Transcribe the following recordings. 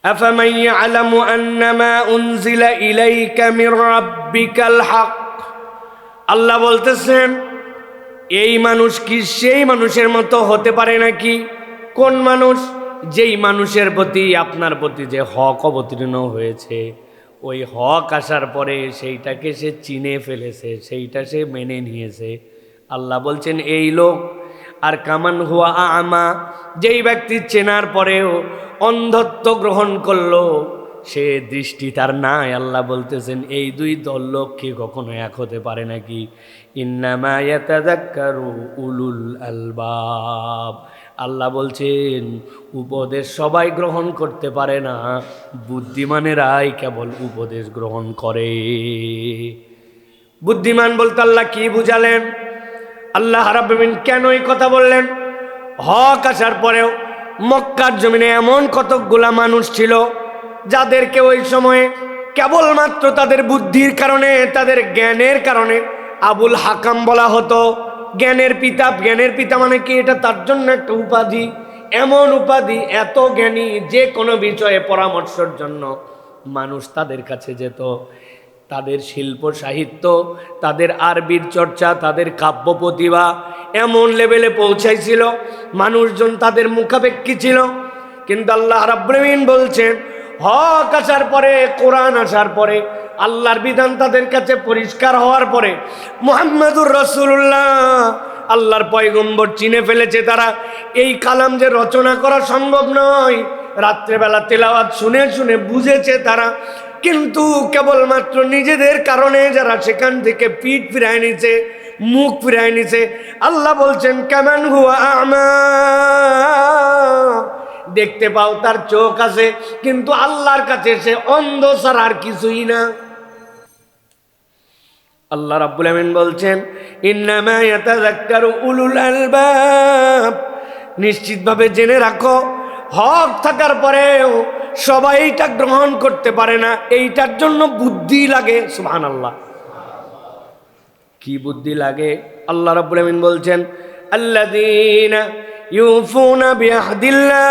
আফামান ইয়ালামু আন্নামা উনজিলা ইলাইকা মির রাব্বিকাল হক। আল্লাহ বলতেছেন এই মানুষ কি সেই মানুষের মতো হতে পারে নাকি? কোন মানুষ? যেই মানুষের প্রতি আপনার প্রতি যে হক অবতীর্ণ হয়েছে, ওই হক আসার পরে সেইটাকে সে চিনে ফেলেছে, সেইটা সে মেনে নিয়েছে। আল্লাহ বলছেন এই লোক। আর কামান হুয়া আমা, যেই ব্যক্তি চেনার পরেও অন্ধত্ব গ্রহণ করলো, সে দৃষ্টি তার নাই। আল্লাহ বলতেছেন এই দুই দল লোক কি কখনো এক হতে পারে নাকি? ইন্নামা ইয়াতাযাক্কারু উলুল আলবাব। আল্লাহ বলছেন উপদেশ সবাই গ্রহণ করতে পারে না, বুদ্ধিমানেরাই কেবল উপদেশ গ্রহণ করে। বুদ্ধিমান বলতে আল্লাহ কি বুঝালেন? আল্লাহ রাব্বুল আলামিন কেন এই কথা বললেন? হক আসার পরেও মক্কার জমিনে এমন কতকগুলা মানুষ ছিল যাদেরকে ওই সময়ে কেবলমাত্র তাদের বুদ্ধির কারণে, তাদের জ্ঞানের কারণে আবুল হাকাম বলা হতো। জ্ঞানের পিতা। জ্ঞানের পিতা মানে কি? এটা তার জন্য একটা উপাধি, এমন উপাধি, এত জ্ঞানী যে কোনো বিষয়ে পরামর্শের জন্য মানুষ তাদের কাছে যেত। তাদের শিল্প সাহিত্য, তাদের আরবির চর্চা, তাদের কাব্য প্রতিভা এমন লেভেলে পৌঁছাইছিল, মানুষজন তাদের মুখাপেক্ষী ছিল। কিন্তু আল্লাহ রাব্বুল আলামিন বলছেন হক আসার পরে, কোরআন আসার পরে, আল্লাহর বিধান তাদের কাছে পরিষ্কার হওয়ার পরে, মুহাম্মাদুর রাসূলুল্লাহ আল্লাহর পয়গম্বর চিনে ফেলেছে তারা। এই কালাম যে রচনা করা সম্ভব নয়, রাত্রেবেলা তেলাওয়াত শুনে শুনে বুঝেছে তারা। কিন্তু কেবলমাত্র নিজেদের কারণে যারা সেখান থেকে পিঠ ফিরায় নিছে, মুখ ফিরায় নিছে। আল্লাহ বলছেন কামান হুয়া আমা, দেখতে পাও তার চোখ আছে, কিন্তু আল্লাহর কাছে সে অন্ধ ছাড়া আর কিছুই না। আল্লাহ রাব্বুল আলামিন বলছেন ইন্নামা ইয়াতাযাক্কারু উলুল আলবাব। নিশ্চিতভাবে জেনে রাখো হক থাকার পরেও সবাই এটা গ্রহণ করতে পারে না, এইটার জন্য বুদ্ধি লাগে। সুবহানাল্লাহ। কি বুদ্ধি লাগে? আল্লাহ রাব্বুল আলামিন বলছেন আল্লাযীনা ইউফুনা বিআহদিল্লাহ।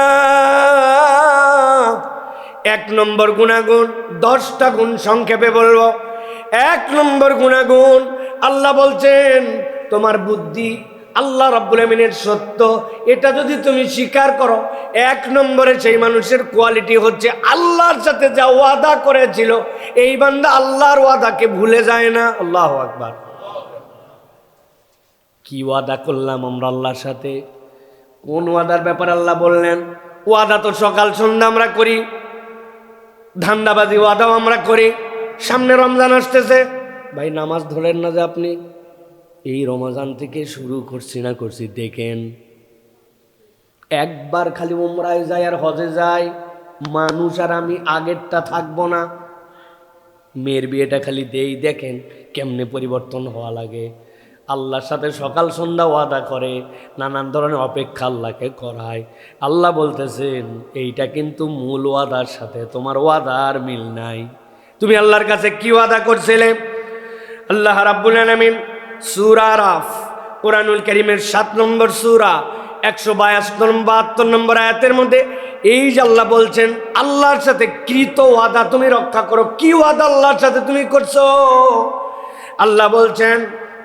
এক নম্বর গুণাগুণ, 10টা গুণ সংক্ষেপে বলবো। এক নম্বর গুণাগুণ, আল্লাহ বলছেন তোমার বুদ্ধি আল্লাহ রাব্বুল আলামিনের সত্য, এটা যদি তুমি স্বীকার করো, এক নম্বরে সেই মানুষের কোয়ালিটি হচ্ছে আল্লাহর সাথে যা ওয়াদা করেছিল, এই বান্দা আল্লাহর ওয়াদাকে ভুলে যায় না। আল্লাহু আকবার। কি ওয়াদা করলাম আমরা আল্লাহর সাথে? কোন ওয়াদার ব্যাপার আল্লাহ বললেন? ওয়াদা তো সকাল সন্ধ্যা আমরা করি, ধান্দাবাজি ওয়াদাও আমরা করি। সামনে রমজান আসতেছে, ভাই নামাজ ধরেন না যে আপনি? এই রমজান থেকে শুরু করছি দেখেন, একবার খালি উমরায় যায় আর হজে যায় মানুষ, আর আমি আগেরটা থাকবো না। মেয়ের বিয়েটা খালি দেই, দেখেন কেমনে পরিবর্তন হওয়া লাগে। আল্লাহর সাথে সকাল সন্ধ্যা ওয়াদা করে, নানান ধরনের অপেক্ষা আল্লাহকে করায়। আল্লাহ বলতেছেন এইটা কিন্তু মূল ওয়াদার সাথে তোমার ওয়াদার মিল নাই। তুমি আল্লাহর কাছে কি ওয়াদা করছিলে? আল্লাহ রাব্বুল আলামিন সূরা আরাফ, কোরআনুল কারীমের 7 নম্বর সূরা 172 নম্বর আয়াতের মধ্যে এই যে আল্লাহ বলছেন আল্লাহর সাথে কৃত ওয়াদা তুমি রক্ষা করো। কি ওয়াদা আল্লাহর সাথে তুমি করছো? আল্লাহ বলছেন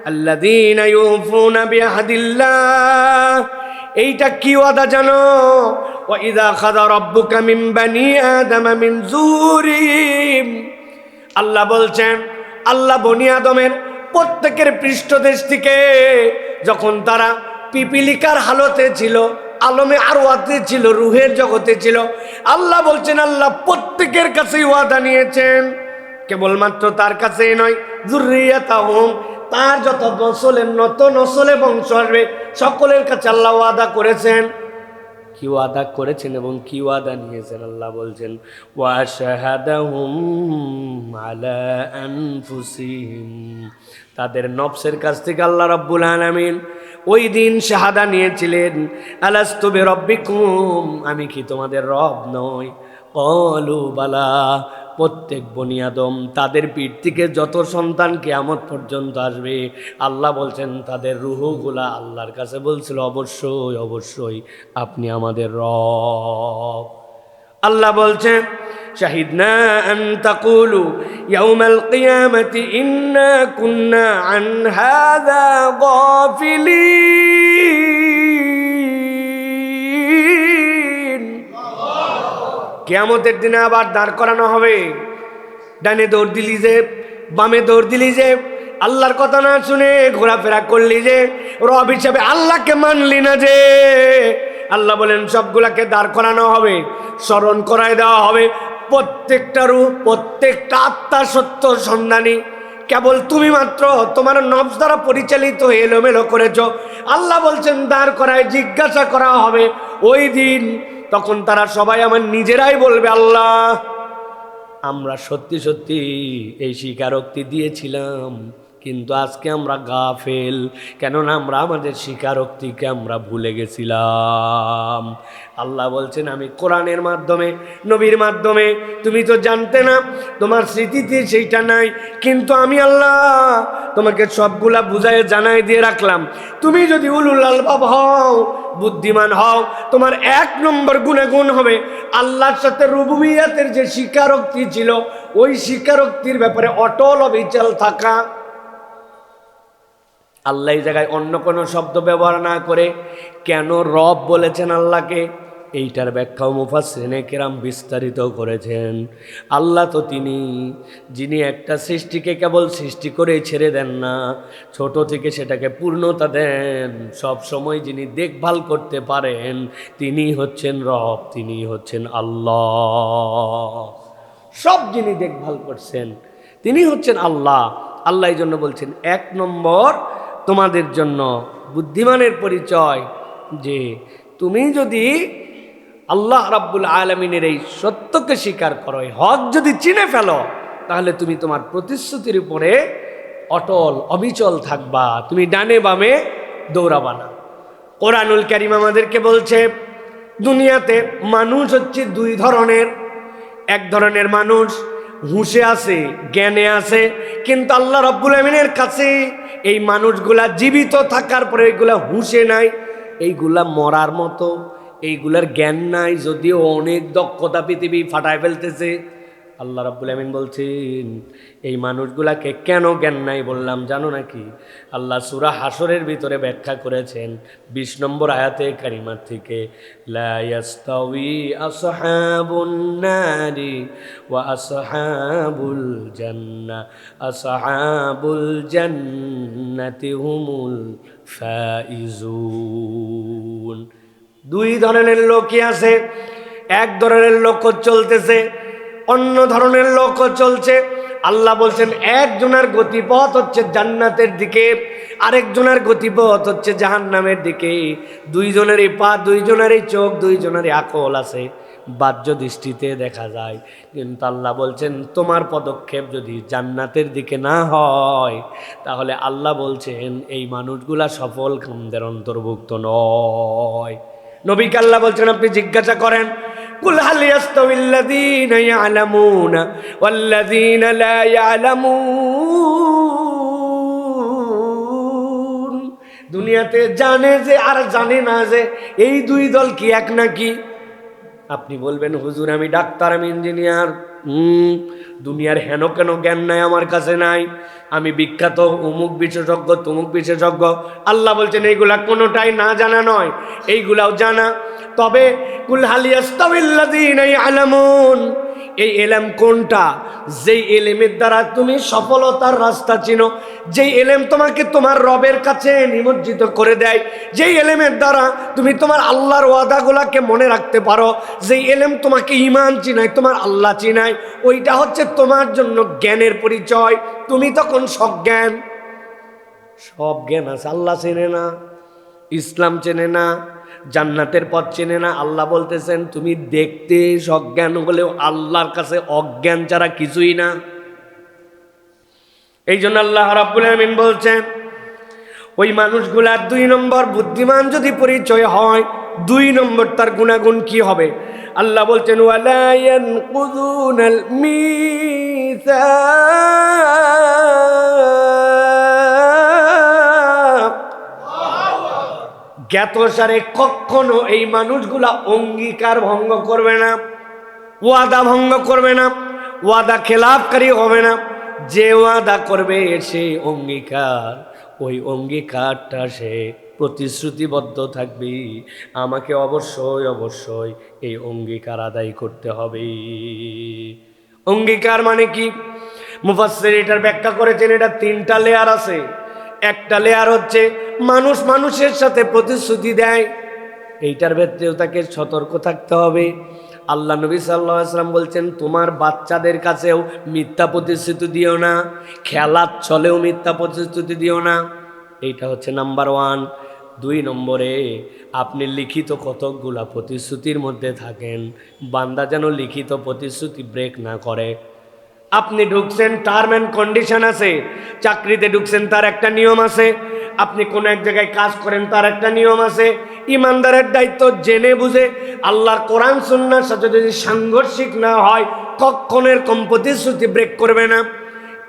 আল্লাযীনা ইউফুনা বিআহদিল্লাহ। এইটা কি ওয়াদা জানো? ওয়া ইযা খাযা রাব্বুকা মিন বানি আদামা মিন যুরিহিম। আল্লাহ বলছেন আল্লাহ বনি আদমের প্রত্যেকের পৃষ্ঠদেশ থেকে যখন তারা পিপিলিকার হালতে ছিল, আলমে আরওয়াতে ছিল, রুহের জগতে ছিল, আল্লাহ বলছেন আল্লাহ প্রত্যেকের কাছেই ওয়াদা নিয়েছেন। কেবলমাত্র তার কাছেই নয়, যুররিয়াতাহুম, তার যত নসলে বংশ আসবে সকলের কাছে আল্লাহ ওয়াদা করেছেন। কি ওয়াদা করেছেন এবং কি ওয়াদা নিয়েছেন? আল্লাহ বলছেন ওয়া শাহাদাহুম আলা আনফুসিহিম, তাদের নফসের কাছ থেকে আল্লাহ রাব্বুল আলামিন ওই দিন শাহাদা নিয়েছিলেন, আলাস্তু বিরাব্বিকুম, আমি কি তোমাদের রব নই? ক্বালু বালা, প্রত্যেক বনি আদম তাদের পিঠ থেকে যত সন্তান কিয়ামত পর্যন্ত আসবে, আল্লাহ বলছেন তাদের রূহগুলা আল্লাহর কাছে বলছিল অবশ্যই অবশ্যই আপনি আমাদের রব। আল্লাহ বলছেন শাহিদনা আন তাকুলু ইয়াউমাল কিয়ামাতি ইন্না কুন্না আন হাযা গাফিলিন। কিয়ামতের দিনে আবার দাঁড় করানো হবে। ডানে দৌড় দিলি যে, বামে দৌড় দিলি যে, আল্লাহর কথা না শুনে ঘোরাফেরা করলি যে, রব হিসেবে আল্লাহকে মানলি না যে, আল্লাহ বলেন সবগুলাকে দাঁড় করানো হবে, স্মরণ করায় দেওয়া হবে। প্রত্যেকটা রূপ, প্রত্যেকটা আত্মা সত্য সন্ধানী। কেবল তুমি মাত্র তোমার নফস দ্বারা পরিচালিত এলোমেলো করেছ। আল্লাহ বলছেন দাঁড় করায় জিজ্ঞাসা করা হবে ওই দিন। তখন তারা সবাই আমার নিজেরাই বলবে, আল্লাহ আমরা সত্যি সত্যি এই স্বীকারোক্তি দিয়েছিলাম, কিন্তু আজকে আমরা গাফেল, কেননা আমরা আমাদের স্বীকারোক্তিকে আমরা ভুলে গেছিলাম। আল্লাহ বলছেন আমি কোরআনের মাধ্যমে, নবীর মাধ্যমে, তুমি তো জানতে না, তোমার স্মৃতিতে সেইটা নাই, কিন্তু আমি আল্লাহ তোমাকে সবগুলা বুঝায় জানাই দিয়ে রাখলাম। তুমি যদি উলুল আলবাব হও, বুদ্ধিমান হও, তোমার 1 নম্বর গুণাগুণ হবে আল্লাহর সাথে রুবুবিয়াতের যে স্বীকারোক্তি ছিল ওই স্বীকারোক্তির ব্যাপারে অটল অবিচল থাকা। আল্লাহ এই জায়গায় অন্য কোনো শব্দ ব্যবহার না করে কেন রব বলেছেন আল্লাহকে, এইটার ব্যাখ্যাও মুফাসসিরিনে কেরাম বিস্তারিত করেছেন। আল্লাহ তো তিনি যিনি একটা সৃষ্টিকে কেবল সৃষ্টি করে ছেড়ে দেন না, ছোট থেকে সেটাকে পূর্ণতা দেন, সব সময় যিনি দেখভাল করতে পারেন তিনি হচ্ছেন রব, তিনি হচ্ছেন আল্লাহ। সব যিনি দেখভাল করছেন তিনি হচ্ছেন আল্লাহ। আল্লাহ এই জন্য বলছেন 1 নম্বর তোমাদের জন্য বুদ্ধিমানের পরিচয় যে তুমি যদি আল্লাহ রাব্বুল আলামিনের এই সত্যকে স্বীকার করো, হক যদি চিনে ফেলো, তাহলে তুমি তোমার প্রতিশ্রুতির উপরে অটল অবিচল থাকবা, তুমি ডানে বামে দৌড়াবা না। কোরআনুল কারীম আমাদেরকে বলছে দুনিয়াতে মানুষ হচ্ছে 2 ধরনের। এক ধরনের মানুষ হুঁশে আছে, জ্ঞানে আছে, কিন্তু আল্লাহ রাব্বুল আমিনের কাছে এই মানুষগুলা জীবিত থাকার পরে এইগুলা হুঁশে নাই, এইগুলা মরার মতো, এইগুলার জ্ঞান নাই, যদিও অনেক দক্ষতা পৃথিবী ফাটায় ফেলতেছে। আল্লাহ রাব্বুল আমিন বলছেন এই মানুষগুলাকে কেন জ্ঞান নাই বললাম জানো নাকি? আল্লাহ সূরা হাসরের ভিতরে ব্যাখ্যা করেছেন 20 নম্বর আয়াতে কারিমার থেকে, লা ইয়াস্তাউই আসহাবুন নারি ওয়া আসহাবুল জান্নাহ আসহাবুল জান্নাতি হুমুল ফাইজুন। 2 ধরনের লোকই আছে। এক ধরনের লোক চলতেছে, অন্য ধরনের লোক চলছে। আল্লাহ বলছেন একজনের গতিপথ হচ্ছে জান্নাতের দিকে, আরেকজনের গতিপথ হচ্ছে জাহান্নামের দিকে। 2 জনেরই পা, 2 জনেরই চোখ, 2 জনেরই আকল আছে, বাহ্য দৃষ্টিতে দেখা যায়। কিন্তু আল্লাহ বলছেন তোমার পদক্ষেপ যদি জান্নাতের দিকে না হয়, তাহলে আল্লাহ বলছেন এই মানুষগুলা সফল কামদের অন্তর্ভুক্ত নয়। নবীকে আল্লাহ বলছেন আপনি জিজ্ঞাসা করেন, কুল হাল ইয়াস্তাবিল্লাযীনা ইয়ালামুনা ওয়াল্লাযীনা লা ইয়ালামুন। দুনিয়াতে জানে যে আর জানে না যে এই 2 দল কি এক নাকি? আপনি বলবেন হুজুর আমি ডাক্তার, আমি ইঞ্জিনিয়ার, দুনিয়ার হেন কেন জ্ঞান নাই আমার কাছে নাই, আমি বিখ্যাত অমুক বিশেষজ্ঞ তমুক বিশেষজ্ঞ। আল্লাহ বলছেন এইগুলা কোনোটাই না জানা নয়, এইগুলাও জানা। তবে কুল হাল ইয়াস্তাবিল্লাযীনা ইয়ালামুন, এই এলেম কোনটা? যেই এলেমের দ্বারা তুমি সফলতার রাস্তা চিনো, যেই এলেম তোমাকে তোমার রবের কাছে নিমজ্জিত করে দেয়, যেই এলেমের দ্বারা তুমি তোমার আল্লাহর ওয়াদাগুলাকে মনে রাখতে পারো, যেই এলেম তোমাকে ঈমান চিনায়, তোমার আল্লাহ চিনায়, ওইটা হচ্ছে তোমার জন্য জ্ঞানের পরিচয়। তুমি তখন সজ্ঞান। সব জ্ঞান আছে, আল্লাহ চেনে না, ইসলাম চেনে না, জান্নাতের পথ চেনে না। আল্লাহ বলতেছেন তুমি দেখতে সজ্ঞান হলেও আল্লাহর কাছে অজ্ঞান ছাড়া কিছুই না। এই জন্য আল্লাহ রাব্বুল আমিন বলছেন ওই মানুষগুলার 2 নম্বর বুদ্ধিমান যদি পরিচয় হয়, 2 নম্বর তার গুণাগুণ কি হবে? আল্লাহ বলছেন ওয়ালা ইয়ানকুযুনাল মিসাক, জ্ঞাতসারে কখনো এই মানুষগুলা অঙ্গীকার ভঙ্গ করবে না। ওয়াদা ভঙ্গ করবে না, ওয়াদা খেলাফকারী হবে না। যে ওয়াদা করবে সে অঙ্গীকার, ওই অঙ্গীকারটা সে প্রতিশ্রুতিবদ্ধ থাকবে। আমাকে অবশ্যই অবশ্যই এই অঙ্গীকার আদায় করতে হবে। অঙ্গীকার মানে কি? মুফাসসির এটার ব্যাখ্যা করেছেন, এটা 3টা লেয়ার আছে। একটা লেয়ার হচ্ছে মানুষ মানুষের সাথে প্রতিশ্রুতি দেয়, এইটার ক্ষেত্রেও তাকে সতর্ক থাকতে হবে। আল্লাহ নবী সাল্লাল্লাহু আলাইহি ওয়াসাল্লাম বলছেন, তোমার বাচ্চাদের কাছেও মিথ্যা প্রতিশ্রুতি দিও না, খেলার ছলেও মিথ্যা প্রতিশ্রুতি দিও না। এইটা হচ্ছে নাম্বার 1। 2 নম্বরে, আপনি লিখিত কতকগুলা প্রতিশ্রুতির মধ্যে থাকেন, বান্দা যেন লিখিত প্রতিশ্রুতি ব্রেক না করে। আপনি ঢুকছেন, টার্ম অ্যান্ড কন্ডিশন আছে। চাকরিতে ঢুকছেন, তার একটা নিয়ম আছে। আপনি কোন এক জায়গায় কাজ করেন, তার একটা নিয়ম আছে। ইমানদারের দায়িত্ব জেনে বুঝে আল্লাহর কোরআন সুন্নাহর সাথে যদি সাংঘর্ষিক না হয়, কখনো এরকম প্রতিশ্রুতি ব্রেক করবে না।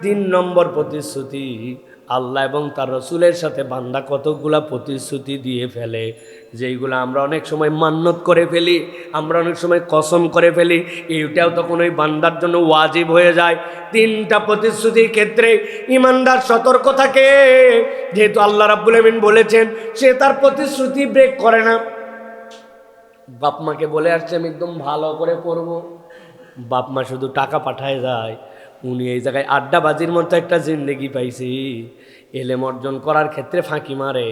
3 নম্বর প্রতিশ্রুতি, আল্লাহ এবং তার রসুলের সাথে বান্দা কতগুলা প্রতিশ্রুতি দিয়ে ফেলে, যেইগুলো আমরা অনেক সময় মান্যত করে ফেলি, আমরা অনেক সময় কসম করে ফেলি, এইটাও তখন ওই বান্দার জন্য ওয়াজিব হয়ে যায়। 3টা প্রতিশ্রুতির ক্ষেত্রে ইমানদার সতর্ক থাকে, যেহেতু আল্লাহ রাব্বুল আমিন বলেছেন সে তার প্রতিশ্রুতি ব্রেক করে না। বাপ মাকে বলে আসছে আমি একদম ভালো করে পড়বো, বাপ মা শুধু টাকা পাঠায় যায়। উনি এই জায়গায় আড্ডাবাজির মতো একটা জিন্দেগি পাইছি, এলেম অর্জন করার ক্ষেত্রে ফাঁকি মারে,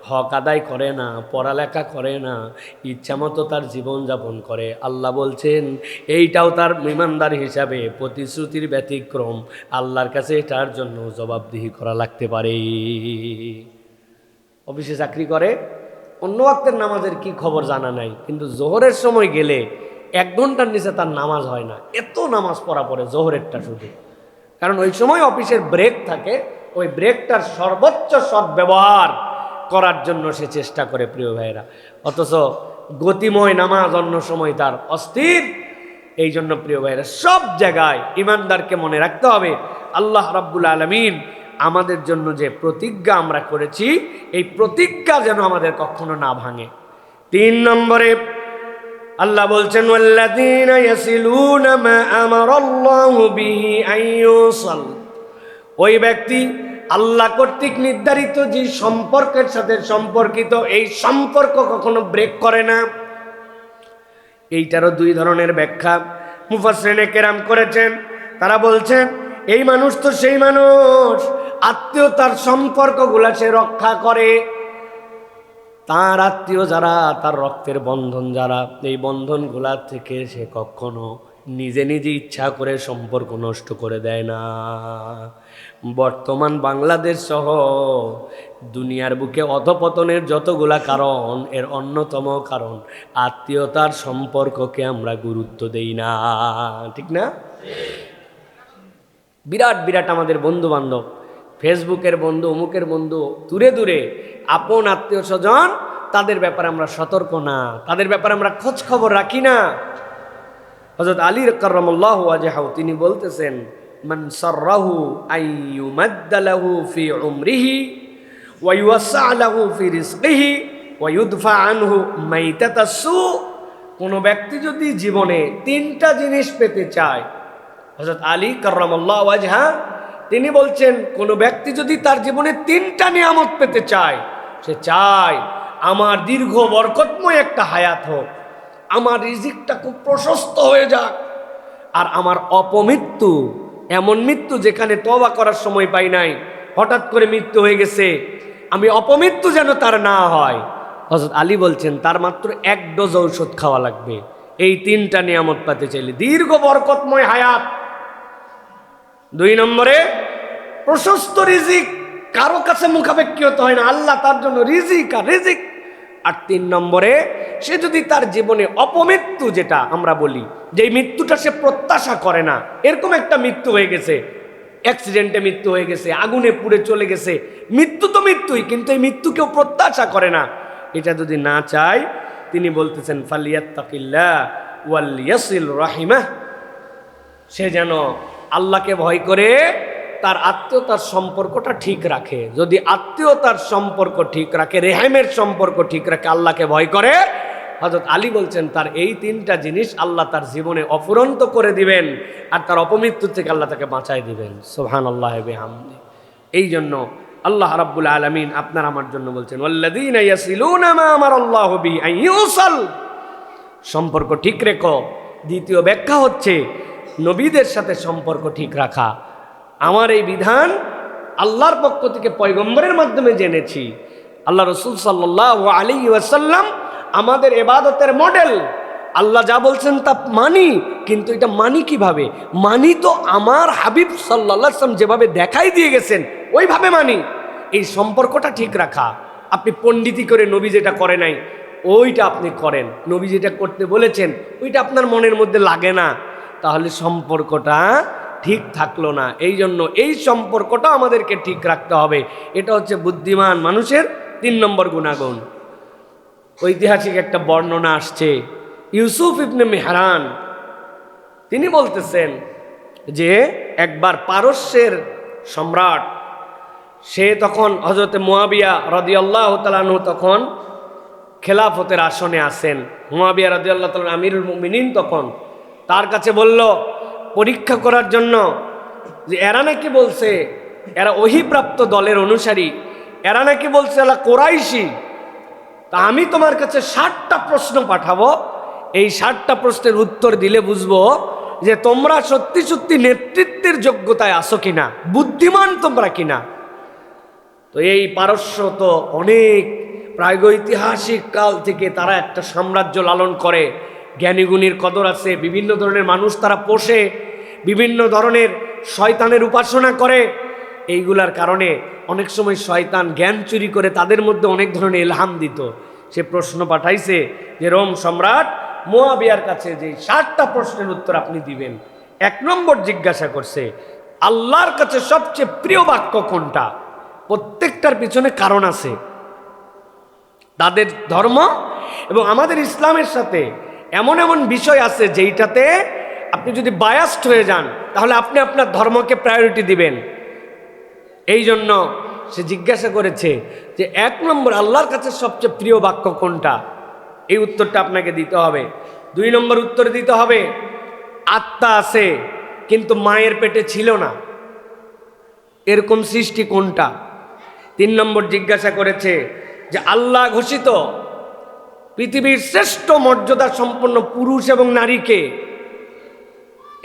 হক আদায় করে না, পড়ালেখা করে না, ইচ্ছা মতো তার জীবনযাপন করে। আল্লাহ বলছেন এইটাও তার ইমানদার হিসাবে প্রতিশ্রুতির ব্যতিক্রম, আল্লাহর কাছে এটার জন্য জবাবদিহি করা লাগতে পারে। অফিসে চাকরি করে, অন্য ওয়াক্তের নামাজের কি খবর জানা নাই, কিন্তু জোহরের সময় গেলে 1 ঘন্টার নিচে তার নামাজ হয় না। এত নামাজ পড়া পড়ে জোহরেরটা শুধু, কারণ ওই সময় অফিসের ব্রেক থাকে, ওই ব্রেকটার সর্বোচ্চ সদ্ব্যবহার করার জন্য সে চেষ্টা করে প্রিয় ভাইয়েরা। অথচ গতিময় নামাজ অন্য সময় তার অস্থির। এই জন্য প্রিয় ভাইয়েরা, সব জায়গায় ইমানদারকে মনে রাখতে হবে আল্লাহ রাব্বুল আলামিন আমাদের জন্য যে প্রতিজ্ঞা আমরা করেছি, এই প্রতিজ্ঞা যেন আমাদের কখনো না ভাঙে। 3 নম্বরে আল্লাহ বলছেন ওয়াল্লাযীনা ইয়াসিলুনা মা আমারাল্লাহু বিহি আইয়ুসাল, ওই ব্যক্তি আল্লাহ কর্তৃক নির্ধারিত যে সম্পর্কের সাথে সম্পর্কিত, এই সম্পর্ক কখনো ব্রেক করে না। এইটারও 2 ধরনের ব্যাখ্যা মুফাসসিরিনে কেরাম করেছেন। তারা বলছেন এই মানুষ তো সেই মানুষ, আত্মীয়তার সম্পর্কগুলা সে রক্ষা করে। তার আত্মীয় যারা, তার রক্তের বন্ধন যারা, এই বন্ধনগুলা থেকে সে কখনো নিজে নিজে ইচ্ছা করে সম্পর্ক নষ্ট করে দেয় না। বর্তমান বাংলাদেশ সহ দুনিয়ার বুকে অধপতনের যতগুলা কারণ, এর অন্যতম কারণ আত্মীয়তার সম্পর্ককে আমরা গুরুত্ব দেই না, ঠিক না? বিরাট বিরাট আমাদের বন্ধু বান্ধব, ফেসবুকের বন্ধু, অমুকের বন্ধু, দূরে দূরে আপন আত্মীয় স্বজন, তাদের ব্যাপারে আমরা সতর্ক না, তাদের ব্যাপারে আমরা খোঁজ খবর রাখি না। হযরত আলী কাররামাল্লাহু ওয়াজহাহু তিনি বলতেছেন, মান সাররাহু আইয়ুমাদ্দা লাহু ফি উমরিহি ওয়া ইউসা লাহু ফি রিজকিহি ওয়া ইউদফা আনহু মাইতাতাস সু, কোন ব্যক্তি যদি জীবনে 3টা জিনিস পেতে চায়, হযরত আলী কাররামাল্লাহু ওয়াজহা তিনি বলছেন কোন ব্যক্তি যদি তার জীবনে 3টা নিয়ামত পেতে চায়, সে চায় আমার দীর্ঘ বরকতময় একটা হায়াত হোক, আমার রিজিকটা খুব প্রশস্ত হয়ে যাক, আর আমার অপমৃত্যু, এমন মৃত্যু যেখানে তওবা করার সময় পাই নাই, হঠাৎ করে মৃত্যু হয়ে গেছে, আমি অপমৃত্যু যেন তার না হয়। হযরত আলী বলছেন তার মাত্র 1 ডোজ ঔষধ খাওয়া লাগবে এই 3টা নিয়ামত পেতে চাইলে, দীর্ঘ বরকতময় হায়াত। 2 নম্বরে প্রশস্ত রিজিক, কারো কাছে মুখাপেক্ষী হতে হয় না, আল্লাহ তার জন্য রিজিক আর রিজিক। আর 3 নম্বরে সে যদি তার জীবনে অপমৃত্যু, যেটা আমরা বলি যে মৃত্যুটা সে প্রত্যাশা করে না, এরকম একটা মৃত্যু হয়ে গেছে, অ্যাক্সিডেন্টে মৃত্যু হয়ে গেছে, আগুনে পুড়ে চলে গেছে, মৃত্যু তো মৃত্যুই, কিন্তু এই মৃত্যু কেউ প্রত্যাশা করে না, এটা যদি না চায়, তিনি বলতেছেন ফালিয়াত্তাকিল্লাহ ওয়াল ইয়াসিল রাহিমাহ, সে যেন আল্লাহকে ভয় করে তার আত্মীয়তার সম্পর্কটা ঠিক রাখে। যদি আত্মীয়তার সম্পর্ক ঠিক রাখে, রেহেমের সম্পর্ক ঠিক রাখে, আল্লাহকে ভয় করে, হযরত আলী বলছেন তার এই তিনটা জিনিস আল্লাহ তার জীবনে অফুরন্ত করে দিবেন, আর তার অপমৃত্যু থেকে আল্লাহ তাকে বাঁচাই দিবেন। সুবহানাল্লাহ বিহামদি। এই জন্য আল্লাহ রাব্বুল আলামিন আপনার আমার জন্য বলছেন, ওয়াল্লাযীনা ইয়াসিলুনা মা আমারাল্লাহু বিহি আন ইউসাল। সম্পর্ক ঠিক রেখো। দ্বিতীয় ব্যাখ্যা হচ্ছে নবীদের সাথে সম্পর্ক ঠিক রাখা। আমার এই বিধান আল্লাহর পক্ষ থেকে পয়গম্বরের মাধ্যমে জেনেছি। আল্লাহ রাসূল সাল্লাল্লাহু আলাইহি ওয়াসাল্লাম আমাদের ইবাদতের মডেল। আল্লাহ যা বলছেন তা মানি, কিন্তু এটা মানি কিভাবে? মানি তো আমার হাবিব সাল্লাল্লাহু আলাইহি ওয়াসাল্লাম যেভাবে দেখাই দিয়ে গেছেন ওইভাবে মানি। এই সম্পর্কটা ঠিক রাখা। আপনি পণ্ডিতি করে নবী যেটা করে নাই ওইটা আপনি করেন, নবী যেটা করতে বলেছেন ওইটা আপনার মনের মধ্যে লাগে না, তাহলে সম্পর্কটা ঠিক থাকলো না। এই জন্য এই সম্পর্কটা আমাদেরকে ঠিক রাখতে হবে। এটা হচ্ছে বুদ্ধিমান মানুষের 3 নম্বর গুণাগুণ। ঐতিহাসিক একটা বর্ণনা আসছে, ইউসুফ ইবনে মেহরান তিনি বলতেছেন যে একবার পারস্যের সম্রাট, সে তখন হযরতে মুয়াবিয়া রাদিয়াল্লাহু তাআলা আনহু তখন খেলাফতের আসনে আছেন। মুয়াবিয়া রাদিয়াল্লাহু তাআলা আমিরুল মুমিনিন তখন তার কাছে বলল পরীক্ষা করার জন্য যে এরা নাকি বলছে এরা ওহীপ্রাপ্ত দলের অনুসারী, এরা নাকি বলছে এরা কোরাইশি, তা আমি তোমার কাছে 60টা প্রশ্ন পাঠাবো, এই 60টা প্রশ্নের উত্তর দিলে বুঝবো যে তোমরা সত্যি সত্যি নেতৃত্বের যোগ্যতায় আসো কিনা, বুদ্ধিমান তোমরা কিনা। তো এই পারস্য তো অনেক প্রাগৈতিহাসিক কাল থেকে তারা একটা সাম্রাজ্য লালন করে, জ্ঞানীগুণীর কদর আছে, বিভিন্ন ধরনের মানুষ তারা পোষে, বিভিন্ন ধরনের শয়তানের উপাসনা করে। এইগুলার কারণে অনেক সময় শয়তান জ্ঞান চুরি করে তাদের মধ্যে অনেক ধরনের ইলহাম দিত। সে প্রশ্ন পাঠাইছে যে রোম সম্রাট মুয়াবিয়ার কাছে যে 60টা প্রশ্নের উত্তর আপনি দিবেন। 1 নম্বর জিজ্ঞাসা করছে আল্লাহর কাছে সবচেয়ে প্রিয় বাক্য কোনটা। প্রত্যেকটার পিছনে কারণ আছে। তাদের ধর্ম এবং আমাদের ইসলামের সাথে এমন এমন বিষয় আছে যেইটাতে আপনি যদি বায়াসড হয়ে যান তাহলে আপনি আপনার ধর্মকে প্রায়োরিটি দিবেন। এই জন্য সে জিজ্ঞাসা করেছে যে 1 নম্বর আল্লাহর কাছে সবচেয়ে প্রিয় বাক্য কোনটা, এই উত্তরটা আপনাকে দিতে হবে। 2 নম্বর উত্তর দিতে হবে আত্মা আছে কিন্তু মায়ের পেটে ছিল না, এরকম সৃষ্টি কোনটা। 3 নম্বর জিজ্ঞাসা করেছে যে আল্লাহ ঘোষিত পৃথিবীর শ্রেষ্ঠ মর্যাদা সম্পন্ন পুরুষ এবং নারীকে,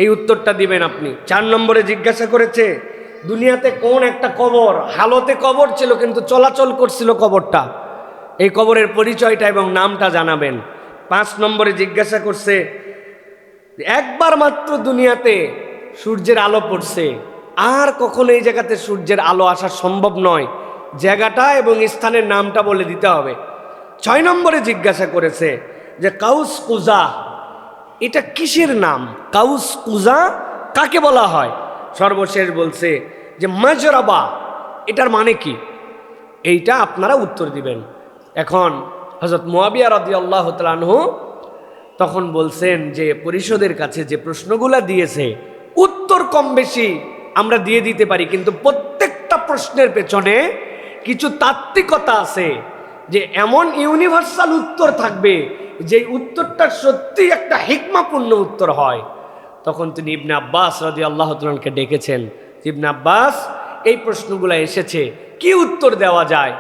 এই উত্তরটা দিবেন আপনি। 4 নম্বরে জিজ্ঞাসা করেছে দুনিয়াতে কোন একটা কবর হালতে কবর ছিল কিন্তু চলাচল করছিল কবরটা, এই কবরের পরিচয়টা এবং নামটা জানাবেন। 5 নম্বরে জিজ্ঞাসা করছে একবার মাত্র দুনিয়াতে সূর্যের আলো পড়ছে, আর কখনো এই জায়গাতে সূর্যের আলো আসা সম্ভব নয়, জায়গাটা এবং স্থানের নামটা বলে দিতে হবে। 6 নম্বরে জিজ্ঞাসা করেছে যে কাউস কুজা এটা কিসের নাম, কাউস কুজা কাকে বলা হয়। সর্বশেষ বলছে যে মাজরাবা এটার মানে কি, এইটা আপনারা উত্তর দিবেন। এখন হযরত মুয়াবিয়া রাদিয়াল্লাহু তাআলা আনহু তখন বলছেন যে পরিষদের কাছে যে প্রশ্নগুলা দিয়েছে উত্তর কম বেশি আমরা দিয়ে দিতে পারি, কিন্তু প্রত্যেকটা প্রশ্নের পেছনে কিছু তাত্ত্বিকতা আছে, যে এমন ইউনিভার্সাল উত্তর থাকবে যে উত্তরটা সত্যি একটা হিকমাপূর্ণ উত্তর হয়। তখন তিনি ইবনে আব্বাস রাদিয়াল্লাহু তাআলা আনহুকে ডেকেছেন, ইবনে আব্বাস এই প্রশ্নগুলো এসেছে কি উত্তর দেওয়া যায়।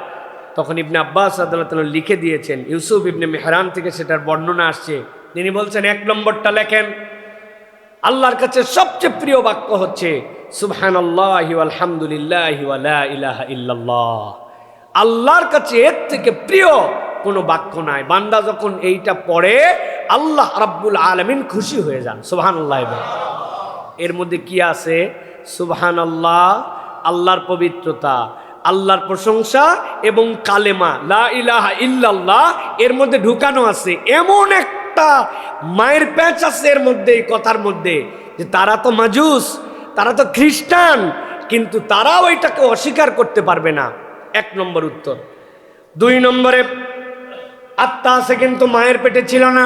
তখন ইবনে আব্বাস রাদিয়াল্লাহু তাআলা লিখে দিয়েছেন, ইউসুফ ইবনে মেহরান থেকে সেটার বর্ণনা আসছে। তিনি বলছেন 1 নম্বরটা লেখেন আল্লাহর কাছে সবচেয়ে প্রিয় বাক্য হচ্ছে সুবহানাল্লাহি ওয়াল হামদুলিল্লাহি ওয়া লা ইলাহা ইল্লাল্লাহ। আল্লাহর কাছে এর থেকে প্রিয় কোনো বাক্য নাই। বান্দা যখন এইটা পড়ে আল্লাহ রাব্বুল আলামিন খুশি হয়ে যান। সুবহানাল্লাহ। এর মধ্যে কি আছে? সুবহানাল্লাহ আল্লাহর পবিত্রতা, আল্লাহর প্রশংসা এবং কালেমা লা ইলাহা ইল্লাল্লাহ এর মধ্যে ঢুকানো আছে। এমন একটা মায়ের প্যাঁচ আছে এর মধ্যে, এই কথার মধ্যে, যে তারা তো মাজুস, তারা তো খ্রিস্টান, কিন্তু তারাও এটাকে অস্বীকার করতে পারবে না। 1 নম্বর উত্তর। 2 নম্বরে আত্মা আছে কিন্তু মায়ের পেটে ছিল না,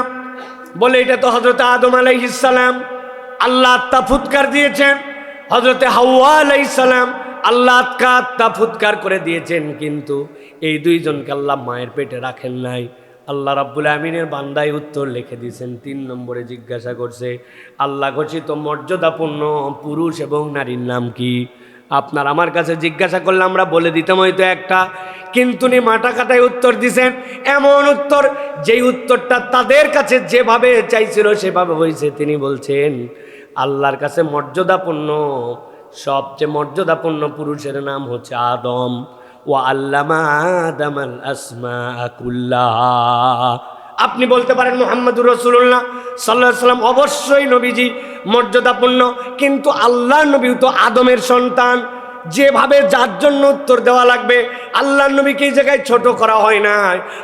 বলে এটা তো হযরত আদম আলাইহিস সালাম, আল্লাহ আত্মা ফুৎকার দিয়েছেন। হযরত হাওয়া আলাইহিস সালাম আল্লাহ আত্মা ফুৎকার করে দিয়েছেন, কিন্তু এই 2 জনকে আল্লাহ মায়ের পেটে রাখেন নাই। আল্লাহ রাব্বুল আমিনের বান্দায় উত্তর লিখে দিয়েছেন। 3 নম্বরে জিজ্ঞাসা করছে, আল্লাহ ঘোষিত মর্যাদাপূর্ণ পুরুষ এবং নারীর নাম কি? আপনার আমার কাছে জিজ্ঞাসা করলে আমরা বলে দিতাম হয়তো একটা, কিন্তু উনি মাথা কাটায় উত্তর দিছেন, এমন উত্তর যেই উত্তরটা তাদের কাছে যেভাবে চাইছিল সেভাবে হয়েছে। তিনি বলছেন আল্লাহর কাছে মর্যাদাপূর্ণ, সবচেয়ে মর্যাদাপূর্ণ পুরুষের নাম হচ্ছে আদম। ও আল্লামা আদামাল আসমা কুল্লাহা। আপনি বলতে পারেন মুহাম্মদুর রাসূলুল্লাহ সাল্লাল্লাহু আলাইহি সাল্লাম অবশ্যই নবীজি মর্যাদাপূর্ণ, কিন্তু আল্লাহ নবী তো আদমের সন্তান। যেভাবে যার জন্য উত্তর দেওয়া লাগবে, আল্লাহ নবীকে এই জায়গায় ছোট করা হয় না,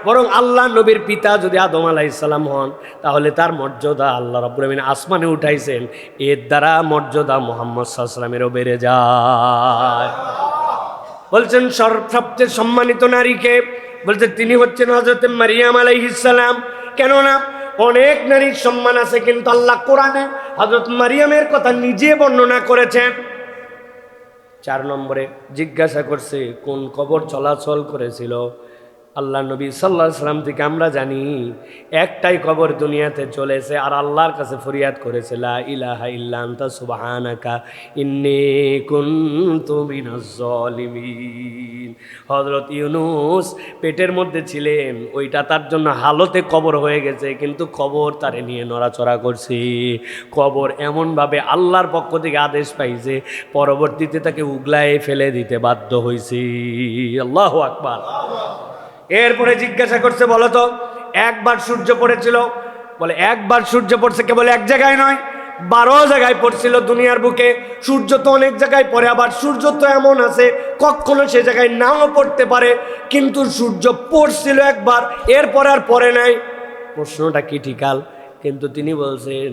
বরং আল্লাহ নবীর পিতা যদি আদম আলাইহিস সালাম হন, তাহলে তার মর্যাদা আল্লাহ রাব্বুল আমিন আসমানে উঠাইছেন, এর দ্বারা মর্যাদা মুহাম্মদ সাল্লাল্লাহু আলাইহি সাল্লামেরও বেড়ে যায়। বলছেন সবচেয়ে সম্মানিত নারীকে, বলছে তিনি হচ্ছেন হযরত মারিয়াম আলাইহিস সালাম। কেননা অনেক নারীর সম্মান আছে, কিন্তু আল্লাহ কোরআনে হযরত মারিয়ামের কথা নিজে বর্ণনা করেছেন। 4 নম্বরে জিজ্ঞাসা করছে কোন কবর চলাচল করেছিল? আল্লাহ নবী সাল্লাল্লাহু আলাইহি সাল্লাম থেকে আমরা জানি একটাই কবর দুনিয়াতে চলেছে, আর আল্লাহর কাছে ফরিয়াদ করেছে, লা ইলাহা ইল্লা আনতা সুবহানাকা ইন্নী কুনতু মিনাজ জালিমিন। হযরত ইউনূস পেটের মধ্যে ছিলেন, ওইটা তার জন্য হালতে কবর হয়ে গেছে, কিন্তু কবর তারে নিয়ে নড়াচড়া করছে। কবর এমনভাবে আল্লাহর পক্ষ থেকে আদেশ পাইছে, পরবর্তীতে তাকে উগলায় ফেলে দিতে বাধ্য হয়েছে। আল্লাহু আকবার। এরপরে জিজ্ঞাসা করছে, বলো তো একবার সূর্য পড়েছিল? বলে একবার সূর্য পড়ছে কেবল এক জায়গায় নয়, 12 জায়গায় পড়ছিল দুনিয়ার বুকে। সূর্য তো অনেক জায়গায় পড়ে, আবার সূর্য তো এমন আছে কখনো সে জায়গায় নাও পড়তে পারে, কিন্তু সূর্য পড়ছিল একবার, এরপরে আর পড়ে নাই। প্রশ্নটা ক্রিটিক্যাল, কিন্তু তিনি বলছেন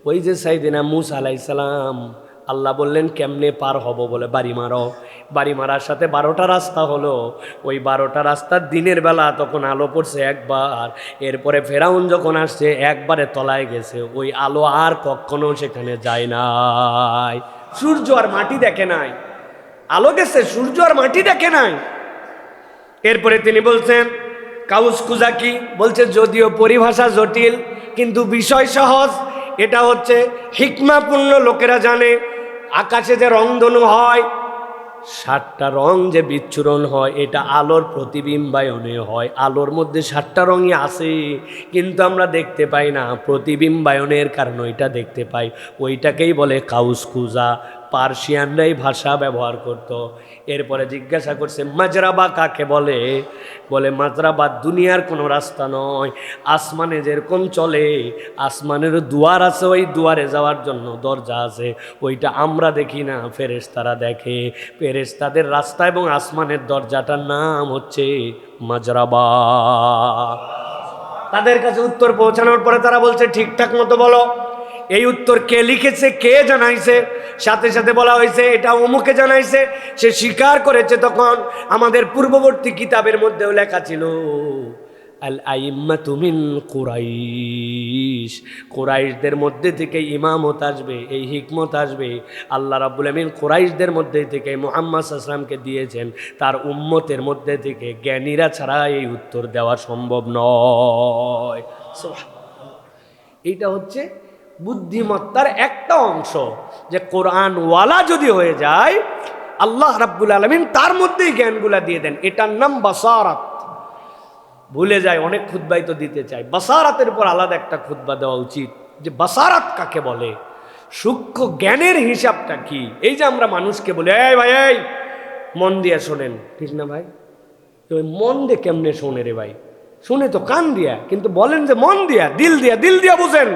ওই যে সাইয়েদনা মূসা আলাইহিস সালাম, আল্লাহ বললেন কেমনে পার হব, বলে বাড়ি মারো। বাড়ি মারার সাথে 12টা রাস্তা হলো। ওই 12টা রাস্তার দিনের বেলা তখন আলো পড়ছে একবার, এরপরে ফেরাউন যখন আসছে একবারে তলায় গেছে, ওই আলো আর কখনো সেখানে যায় নাই। সূর্য আর মাটি দেখে নাই, আলো গেছে, সূর্য আর মাটি দেখে নাই। এরপরে তিনি বলছেন কাউস কুজা কি? বলছে যদিও পরিভাষা জটিল কিন্তু বিষয় সহজ। এটা হচ্ছে হিকমাপূর্ণ লোকেরা জানে। আকাশে যে রংধনু হয়, 7টা রং যে বিচ্ছুরণ হয়, এটা আলোর প্রতিবিম্বায়নে হয়। আলোর মধ্যে 7টা রঙই আছে, কিন্তু আমরা দেখতে পাই না, প্রতিবিম্বায়নের কারণে এটা দেখতে পাই। ওইটাকেই বলে কাউস কুজা। পার্সিয়ানরাই ভাষা ব্যবহার করত। এরপরে জিজ্ঞাসা করছে মাজরাবা কাকে বলে? বলে মাজরাবা দুনিয়ার কোনো রাস্তা নয়, আসমানে যেরকম চলে, আসমানের দুয়ার আছে, ওই দুয়ারে যাওয়ার জন্য দরজা আছে, ওইটা আমরা দেখি না, ফেরেশতারা দেখে। ফেরেশতাদের রাস্তা এবং আসমানের দরজাটার নাম হচ্ছে মাজরাবা। তাদের কাছে উত্তর পৌঁছানোর পরে তারা বলছে ঠিকঠাক মতো বলো, এই উত্তর কে লিখেছে, কে জানাইছে? সাথে সাথে বলা হয়েছে এটা অমুকে জানাইছে। সে স্বীকার করেছে। তখন আমাদের পূর্ববর্তী কিতাবের মধ্যেও লেখা ছিল আল আইম্মাতু মিন কুরাইশ, কুরাইশদের মধ্যে থেকে ইমামত আসবে, এই হিকমত আসবে। আল্লাহ রাব্বুল আমিন কুরাইশদের মধ্যে থেকে মুহাম্মদ সাল্লাল্লাহু আলাইহি ওয়াসাল্লামকে দিয়েছেন, তার উম্মতের মধ্যে থেকে জ্ঞানীরা ছাড়া এই উত্তর দেওয়া সম্ভব নয়। এইটা হচ্ছে বুদ্ধিমত্তার একটা অংশ, যে কোরআন ওয়ালা যদি হয়ে যায়, আল্লাহ রাব্বুল আলামিন তার মধ্যেই জ্ঞানগুলা দিয়ে দেন। এটার নাম বাসারাত। ভুলে যায়, অনেক খুতবাই তো দিতে চাই, বাসারাতের উপর আলাদা একটা খুতবা দেওয়া উচিত, যে বাসারাত কাকে বলে, সূক্ষ্ম জ্ঞানের হিসাবটা কি। এই যে আমরা মানুষকে বলি এই ভাই এই মন দিয়ে শোনেন, ঠিক না ভাই? মন দিয়ে কেমনে শোনে রে ভাই? শুনে তো কান দিয়া, কিন্তু বলেন যে মন দিয়া, দিল দিয়া, দিল দিয়া বুঝেন।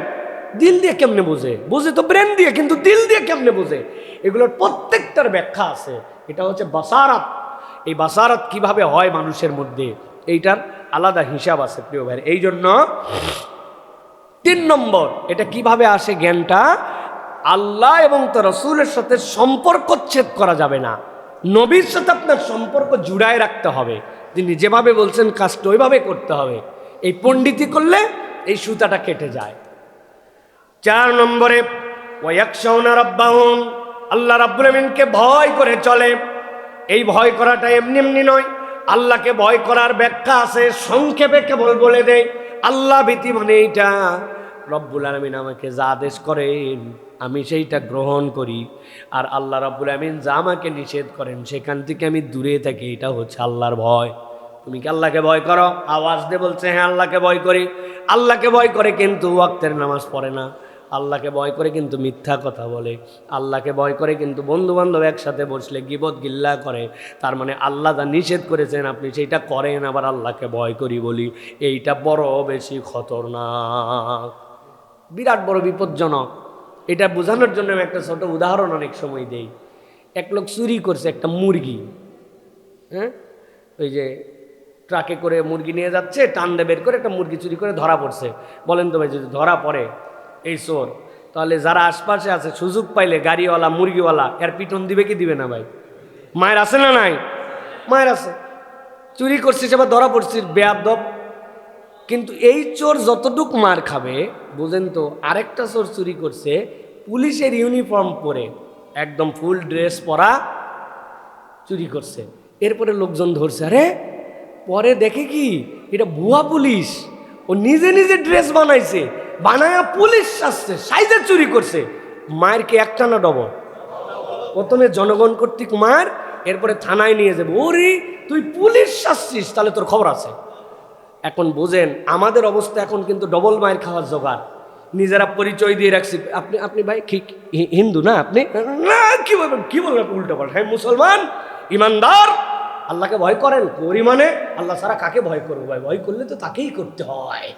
দিল দিয়ে কেমনে বোঝে? বোঝে তো ব্রেন দিয়ে, কিন্তু দিল দিয়ে কেমনে বোঝে? এগুলোর প্রত্যেকটার ব্যাখ্যা আছে। এটা হচ্ছে বাসারাত। এই বাসারাত কিভাবে হয় মানুষের মধ্যে, এইটার আলাদা হিসাব আছে প্রিয় ভাই। এই জন্য 3 নম্বর, এটা কিভাবে আসে জ্ঞানটা, আল্লাহ এবং তার রাসূলের সাথে সম্পর্ক ছেদ করা যাবে না। নবীর সাথে আপনার সম্পর্ক জুড়ায় রাখতে হবে। তিনি যেভাবে বলছেন কাজটা ওইভাবে করতে হবে। এই পণ্ডিতি করলে এই সুতাটা কেটে যায়। 4 নম্বরে ওয়ায়াকশাউনা রাব্বাহুম, আল্লাহ রাব্বুল আমিনকে ভয় করে চলে। এই ভয় করাটা এমনি এমনি নয়, আল্লাহকে ভয় করার ব্যাখ্যা আছে, সংক্ষেপে কেবল বলে দেয়। আল্লাহ ভীতি মানে এইটা, রব্বুল আলামিন আমাকে যা আদেশ করেন আমি সেইটা গ্রহণ করি, আর আল্লাহ রব্বুল আলামিন যা আমাকে নিষেধ করেন সেখান থেকে আমি দূরে থাকি, এটা হচ্ছে আল্লাহর ভয়। তুমি কি আল্লাহকে ভয় করো? আওয়াজ দিয়ে বলছে হ্যাঁ আল্লাহকে ভয় করি। আল্লাহকে ভয় করে কিন্তু ওয়াক্তের নামাজ পড়ে না, আল্লাহকে ভয় করে কিন্তু মিথ্যা কথা বলে, আল্লাহকে ভয় করে কিন্তু বন্ধু বান্ধব একসাথে বসলে গীবত গিল্লা করে। তার মানে আল্লাহ যা নিষেধ করেছেন আপনি সেইটা করেন, আবার আল্লাহকে ভয় করি বলি, এইটা বড় বেশি খতরনাক, বিরাট বড় বিপজ্জনক। এটা বোঝানোর জন্য আমি একটা ছোট উদাহরণ অনেক সময় দেই। এক লোক চুরি করছে একটা মুরগি, হ্যাঁ, ওই যে ট্রাকে করে মুরগি নিয়ে যাচ্ছে, টান্ডে বের করে একটা মুরগি চুরি করে ধরা পড়ছে। বলেন তো ভাই, যদি ধরা পড়ে এই চোর, তাহলে যারা আশপাশে আছে সুযোগ পাইলে গাড়িওয়ালা মুরগিওয়ালা এর পিটন দিবে কি দিবে না ভাই? মায়ের আছে না নাই? মায়ের আছে। চুরি করছিস আবার ধরা পড়ছিস, বেয়াদব। কিন্তু এই চোর যতটুক মার খাবে বুঝেন তো, আরেকটা চোর চুরি করছে পুলিশের ইউনিফর্ম পরে, একদম ফুল ড্রেস পরা চুরি করছে। এরপরে লোকজন ধরছে, আরে পরে দেখে কি এটা ভুয়া পুলিশ, ও নিজে নিজে ড্রেস বানাইছে, বানায়া পুলিশ আসছে, সাইজে চুরি করছে। মায়ের কি একটা না ডবল? প্রথমে জনগণ কর্তৃক মার, এরপরে থানায় নিয়ে যাবে, ওরে তুই পুলিশ আসছিস তাহলে তোর খবর আছে। এখন বুঝেন আমাদের অবস্থা এখন কিন্তু ডবল মায়ের খাওয়ার জোগাড়। নিজেরা পরিচয় দিয়ে রাখছি, আপনি আপনি ভাই হিন্দু না, আপনি না, কি বলবেন, কি বলবেন উল্টো পাল্টা, হ্যাঁ মুসলমান ইমানদার আল্লাহকে ভয় করেন, করি মানে আল্লাহ ছাড়া কাকে ভয় করবো ভাই, ভয় করলে তো তাকেই করতে হয়।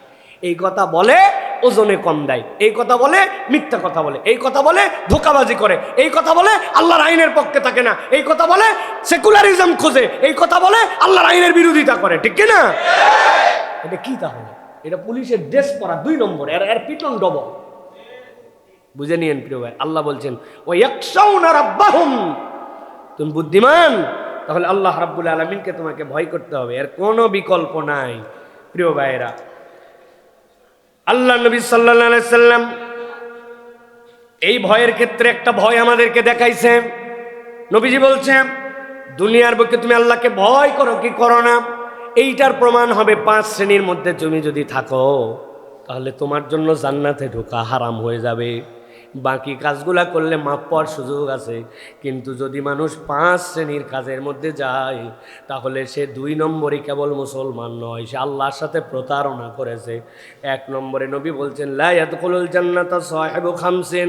এই কথা বলে ওজনে কম দেয়, এই কথা বলে মিথ্যা কথা বলে, এই কথা বলে ধোঁকাবাজি করে, এই কথা বলে আল্লাহর আইনের পক্ষে থাকে না, এই কথা বলে সেকুলারিজম খোঁজে, এই কথা বলে আল্লাহর আইনের বিরোধিতা করে, ঠিক কিনা? এটা কি তাহলে? এটা পুলিশের ড্রেস পরা 2 নম্বর, এর পিটন ডবল। বুঝে নিয়েন প্রিয় ভাই, আল্লাহ বলছেন ওয়ায়াখশাউনা রাব্বাহুম, তুমি বুদ্ধিমান তাহলে আল্লাহ রাব্বুল আলামিনকে তোমাকে ভয় করতে হবে, এর কোনো বিকল্প নাই। প্রিয় ভাইরা, আল্লাহ নবী সাল্লাল্লাহু আলাইহি সাল্লাম এই ভয়ের ক্ষেত্রে একটা ভয় আমাদেরকে দেখাইছে। নবীজি বলছেন দুনিয়ার বুকে তুমি আল্লাহকে ভয় করো কি করো না, এইটার প্রমাণ হবে 5 শ্রেণীর মধ্যে তুমি যদি থাকো তাহলে তোমার জন্য জান্নাতে ঢোকা হারাম হয়ে যাবে। বাকি কাজগুলা করলে মাপ পাওয়ার সুযোগ আছে, কিন্তু যদি মানুষ 5 শ্রেণীর কাজের মধ্যে যায় তাহলে সে 2 নম্বরই কেবল মুসলমান নয়, সে আল্লাহর সাথে প্রতারণা করেছে। 1 নম্বরে নবী বলছেন লা ইয়াদখুলুল জান্নাতা সাহিবু খামসিন,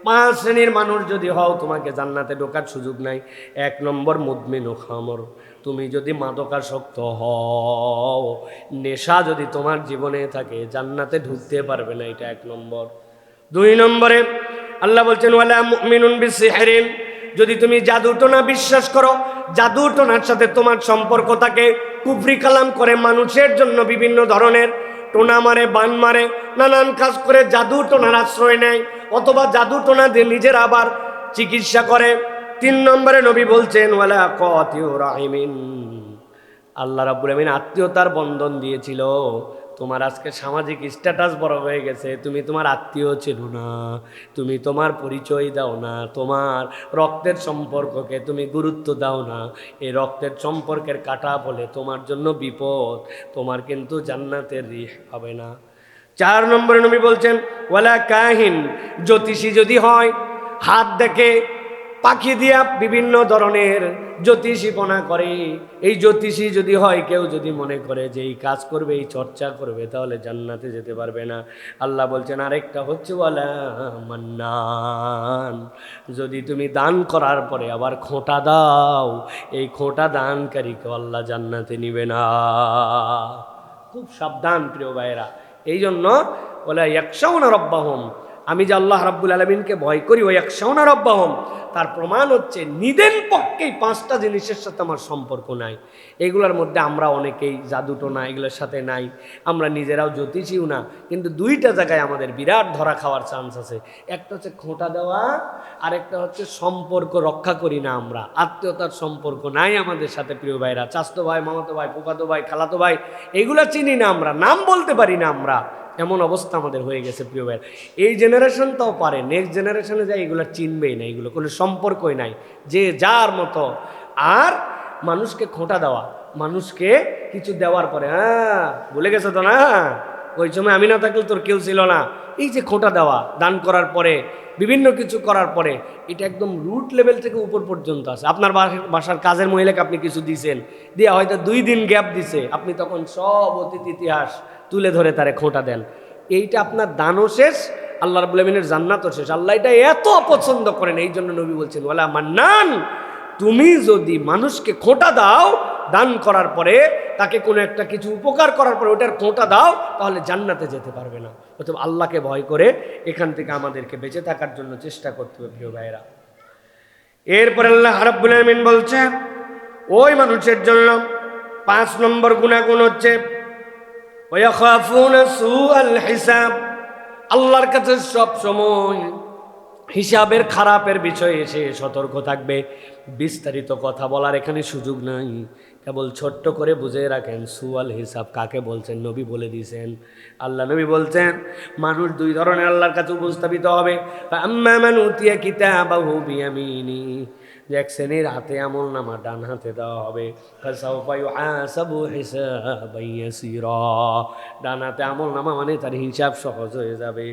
5 শ্রেণীর মানুষ যদি হও তোমাকে জান্নাতে ঢোকার সুযোগ নাই। 1 নম্বর মুদমিনু খামর, তুমি যদি মাদকাসক্ত হও, নেশা যদি তোমার জীবনে থাকে জান্নাতে ঢুকতে পারবে না, এটা 1 নম্বর। 2 নম্বরে আল্লাহ বলছেন ওয়ালা মুমিনুন বিসিহরিন, যদি তুমি জাদুটোনা বিশ্বাস করো, জাদুটোনার সাথে তোমার সম্পর্ক থাকে, কুফরি কালাম করে মানুষের জন্য বিভিন্ন ধরনের টোনা মারে, বান মারে, নানান কাজ করে জাদুটোনার আশ্রয় নেয়, অথবা জাদুটোনা দিয়ে নিজের আবার চিকিৎসা করে। 3 নম্বরে নবী বলছেন ওয়ালা কাতিউর রাহিমিন, আল্লাহ রাব্বুল আমিন আত্মীয়তার বন্ধন দিয়েছিল, তোমার আজকে সামাজিক স্ট্যাটাস বড় হয়ে গেছে, তুমি তোমার আত্মীয় ছিল না, তুমি তোমার পরিচয় দাও না, তোমার রক্তের সম্পর্ককে তুমি গুরুত্ব দাও না, এই রক্তের সম্পর্কের কাটা বলে তোমার জন্য বিপদ, তোমার কিন্তু জান্নাতের রিহ হবে না। 4 নম্বরে নবী বলছেন ওয়ালা কাহিন, জ্যোতিষী যদি হয়, হাত দেখে পাখি দিয়া বিভিন্ন ধরনের জ্যোতিষীপনা করে, এই জ্যোতিষী যদি হয়, কেউ যদি মনে করে যে এই কাজ করবে, এই চর্চা করবে, তাহলে জান্নাতে যেতে পারবে না। আল্লাহ বলছেন আরেকটা হচ্ছে ওয়ালা মান্নান, যদি তুমি দান করার পরে আবার খোঁটা দাও, এই খোঁটা দানকারীকে আল্লাহ জান্নাতে নিবে না। খুব সাবধান প্রিয় ভাইরা, এই জন্য ওয়ালা ইয়াখশাউনা রাব্বাহুম, আমি যে আল্লাহ রাব্বুল আলামিনকে ভয় করি, ওই ইয়াখশাউনা রাব্বাহুম, তার প্রমাণ হচ্ছে নিদেন পক্ষেই 5টা জিনিসের সাথে আমার সম্পর্ক নাই। এগুলোর মধ্যে আমরা অনেকেই জাদুটোনা এগুলোর সাথে নাই, আমরা নিজেরাও জ্যোতিষীও না, কিন্তু 2টা জায়গায় আমাদের বিরাট ধরা খাওয়ার চান্স আছে। একটা হচ্ছে খোঁটা দেওয়া, আর একটা হচ্ছে সম্পর্ক রক্ষা করি না আমরা, আত্মীয়তার সম্পর্ক নাই আমাদের সাথে। প্রিয় ভাইরা, চাচতো ভাই, মামাতো ভাই, ফুফাতো ভাই, খালাতো ভাই, এগুলা চিনি না আমরা, নাম বলতে পারি না আমরা, এমন অবস্থা আমাদের হয়ে গেছে প্রিয় ভাই। এই জেনারেশনটাও পারে, নেক্সট জেনারেশনে যায় এগুলো চিনবেই না, এগুলো কোনো সম্পর্কই নাই, যে যার মতো। আর মানুষকে খোঁটা দেওয়া, মানুষকে কিছু দেওয়ার পরে, হ্যাঁ ভুলে গেছো তো না, ওই সময় আমি না থাকলে তোর কেউ ছিল না। এই যে খোঁটা দেওয়া, দান করার পরে, বিভিন্ন কিছু করার পরে, এটা একদম রুট লেভেল থেকে উপর পর্যন্ত আছে। আপনার বাসার কাজের মহিলাকে আপনি কিছু দিয়েছেন, দিয়ে হয়তো 2 দিন গ্যাপ দিছে, আপনি তখন সব অতীত ইতিহাস তুলে ধরে তারে খোঁটা দেন। এইটা আপনার দানও শেষ, আল্লাহ রাব্বুল আমিনের জান্নাতও শেষ। আল্লাহ এটা এত অপছন্দ করেন, এই জন্য নবী বলছেন ওয়ালা মান্নান, তুমি যদি মানুষকে খোঁটা দাও, দান করার পরে তাকে কোনো একটা কিছু উপকার করার পরে ওটার খোঁটা দাও, তাহলে জান্নাতে যেতে পারবে না। অতএব আল্লাহকে ভয় করে এখান থেকে আমাদেরকে বেঁচে থাকার জন্য চেষ্টা করতে হবে প্রিয় ভাইয়েরা। এরপরে আল্লাহ রাব্বুল আমিন বলছেন ওই মানুষের জন্য 5 নম্বর গুনাহগুণ হচ্ছে ওয়াখাফুনা সুআল হিসাব, আল্লাহর কাছে সব সময় হিসাবের খারাপের বিষয়ে এসে সতর্ক থাকবে। বিস্তারিত কথা বলার এখানে সুযোগ নাই, কেবল ছোট্ট করে বুঝে রাখেন সুয়াল হিসাব কাকে বলছেন। নবী বলে দিয়েছেন, আল্লাহ নবী বলছেন মানুষ 2 ধরনের আল্লাহর কাছে উপস্থাপিত হবে। আম্মা মান উতিয়া কিতাবাহু বিয়ামিনি, এক শ্রেণীর হাতে আমলনামা ডান হাতে দেওয়া হবে। ফাসাউফা ইউহাসাবু হিসাবান ইয়াসীরা, ডান হাতে আমলনামা মানে তার হিসাব সহজ হয়ে যাবে।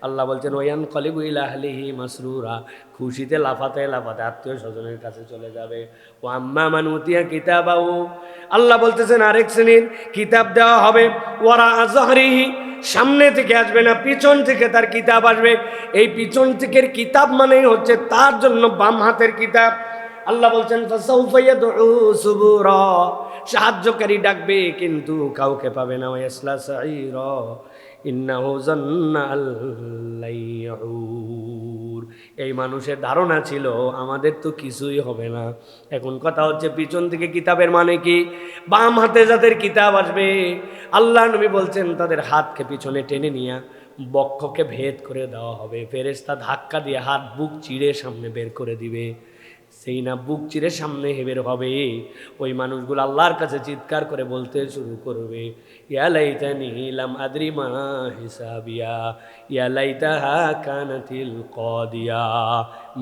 আল্লাহ বলছেন ওয়ায়ানকালিবু ইলা আহলিহি মাসরুরা, খুশিতে লাফাতে লাফাতে আত্মীয় স্বজনের কাছে চলে যাবে। ওয়া আম্মা মান উতিয়া কিতাবাহু, আল্লাহ বলতেছেন আরেক শ্রেণীর কিতাব দেওয়া হবে ওয়ারা আযহরিহি, সামনে থেকে আসবে না, পিছন থেকে তার কিতাব আসবে। এই পিছন থেকের কিতাব মানেই হচ্ছে তার জন্য বাম হাতের কিতাব। আল্লাহ বলছেন ফাসাউফা ইয়াদউ সুবুরা, সাহায্যকারী ডাকবে কিন্তু কাউকে পাবে না। ওয়াসলা সাঈরা ইন্নাহু জান্না আল্লা ইয়াউর, এই মানুষের ধারণা ছিল আমাদের তো কিছুই হবে না। এখন কথা হচ্ছে পিছন থেকে কিতাবের মানে কি? বাম হাতে যাদের কিতাব আসবে, আল্লাহ নবী বলছেন তাদের হাতকে পিছনে টেনে নিয়ে বক্ষকে ভেদ করে দেওয়া হবে। ফেরেশতা ধাক্কা দিয়ে হাত বুক চিড়ে সামনে বের করে দিবে। সেই না বুক চিরে সামনে বের হবে, ওই মানুষগুলো আল্লাহর কাছে চিৎকার করে বলতে শুরু করবে ইয়া লাইতানি লাম আদরি মা হিসাবিয়া ইয়া লাইতাহা কানাতিল কাদিয়া।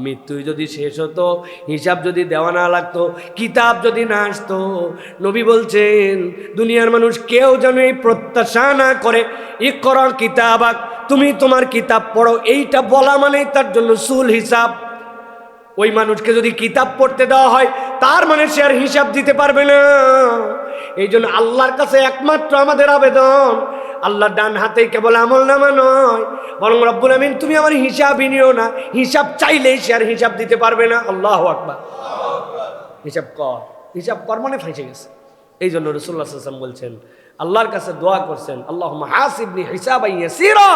মৃত্যু যদি শেষ হতো, হিসাব যদি দেওয়া না লাগতো, কিতাব যদি না আসতো, নবী বলছেন দুনিয়ার মানুষ কেউ যেন এই প্রত্যাশা না করে ইকরা কিতাবাক, তুমি তোমার কিতাব পড়ো, এইটা বলা মানেই তার জন্য সুল হিসাব। ওই মানুষকে যদি কিতাব পড়তে দেওয়া হয়, তার মানে সে আর হিসাব দিতে পারবে না। এই জন্য আল্লাহর কাছে একমাত্র আমাদের আবেদন, আল্লাহ ডান হাতে কেবল আমলনামা নয়, বরং রব্বুল আমিন তুমি আমার হিসাবই নিও না। হিসাব চাইলেই সে আর হিসাব দিতে পারবে না। আল্লাহু আকবার। হিসাব কর, হিসাব কর মানে ফাঁসে গেছে। এই জন্য রাসূলুল্লাহ সাল্লাল্লাহু আলাইহি ওয়াসাল্লাম বলছেন, আল্লাহর কাছে দোয়া করছেন আল্লাহুম্মা হাসিবনি হিসাবান ইয়াসীরা।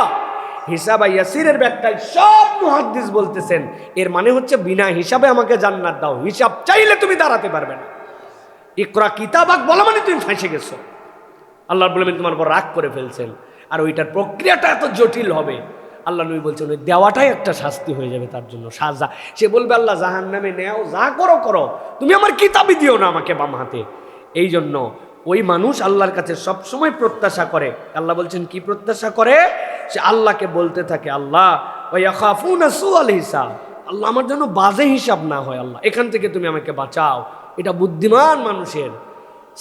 হিসাব ইয়াসিরের ব্যাখ্যায় সব মুহাদ্দিস বলতেছেন এর মানে হচ্ছে বিনা হিসাবে আমাকে জান্নাত দাও। হিসাব চাইলে তুমি দাঁড়াতে পারবে না। ইকরা কিতাবাক বলা মানে তুমি ফাঁসে গেছো। আল্লাহ রাব্বুল আমিন তোমার উপর রাগ করে ফেলছেন, আর ওইটার প্রক্রিয়াটা এত জটিল হবে। আল্লাহ নবী বলছেন ওই দেওয়াটাই একটা শাস্তি হয়ে যাবে তার জন্য, সাজা। সে বলবে আল্লাহ জাহান্নামে নেও, যা করো করো, তুমি আমার কিতাবই দিও না আমাকে বাম হাতে। এই জন্য ওই মানুষ আল্লাহর কাছে সবসময় প্রত্যাশা করে। আল্লাহ বলছেন কি প্রত্যাশা করে? সে আল্লাহকে বলতে থাকে আল্লাহ ওয়াখাফুনা সুআল হিসাব, আল্লাহ আমার জন্য বাজে হিসাব না হয়, আল্লাহ এখান থেকে তুমি আমাকে বাঁচাও। এটা বুদ্ধিমান মানুষের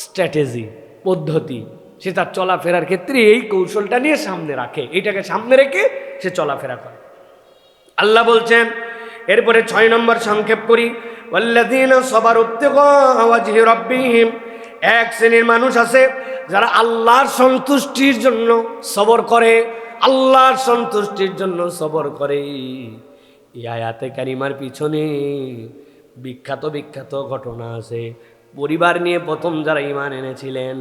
স্ট্র্যাটেজি, পদ্ধতি। সে তার চলাফেরার ক্ষেত্রে এই কৌশলটা নিয়ে সামনে রাখে, এইটাকে সামনে রেখে সে চলাফেরা করে। আল্লাহ বলছেন এরপরে 6 নম্বর সংক্ষেপ করি, ওয়াল্লাযীনা সাবারু ইবতিগা ওয়াজহি রাব্বিহিম, এক শ্রেণীর মানুষ আছে যারা আল্লাহর সন্তুষ্টির জন্য সবর করে, আল্লাহর সন্তুষ্টির জন্য সবর করে। এই আয়াতে কারিমার পিছনে বিখ্যাত বিখ্যাত ঘটনা আছে। পরিবার নিয়ে প্রথম যারা ঈমান এনেছিলেন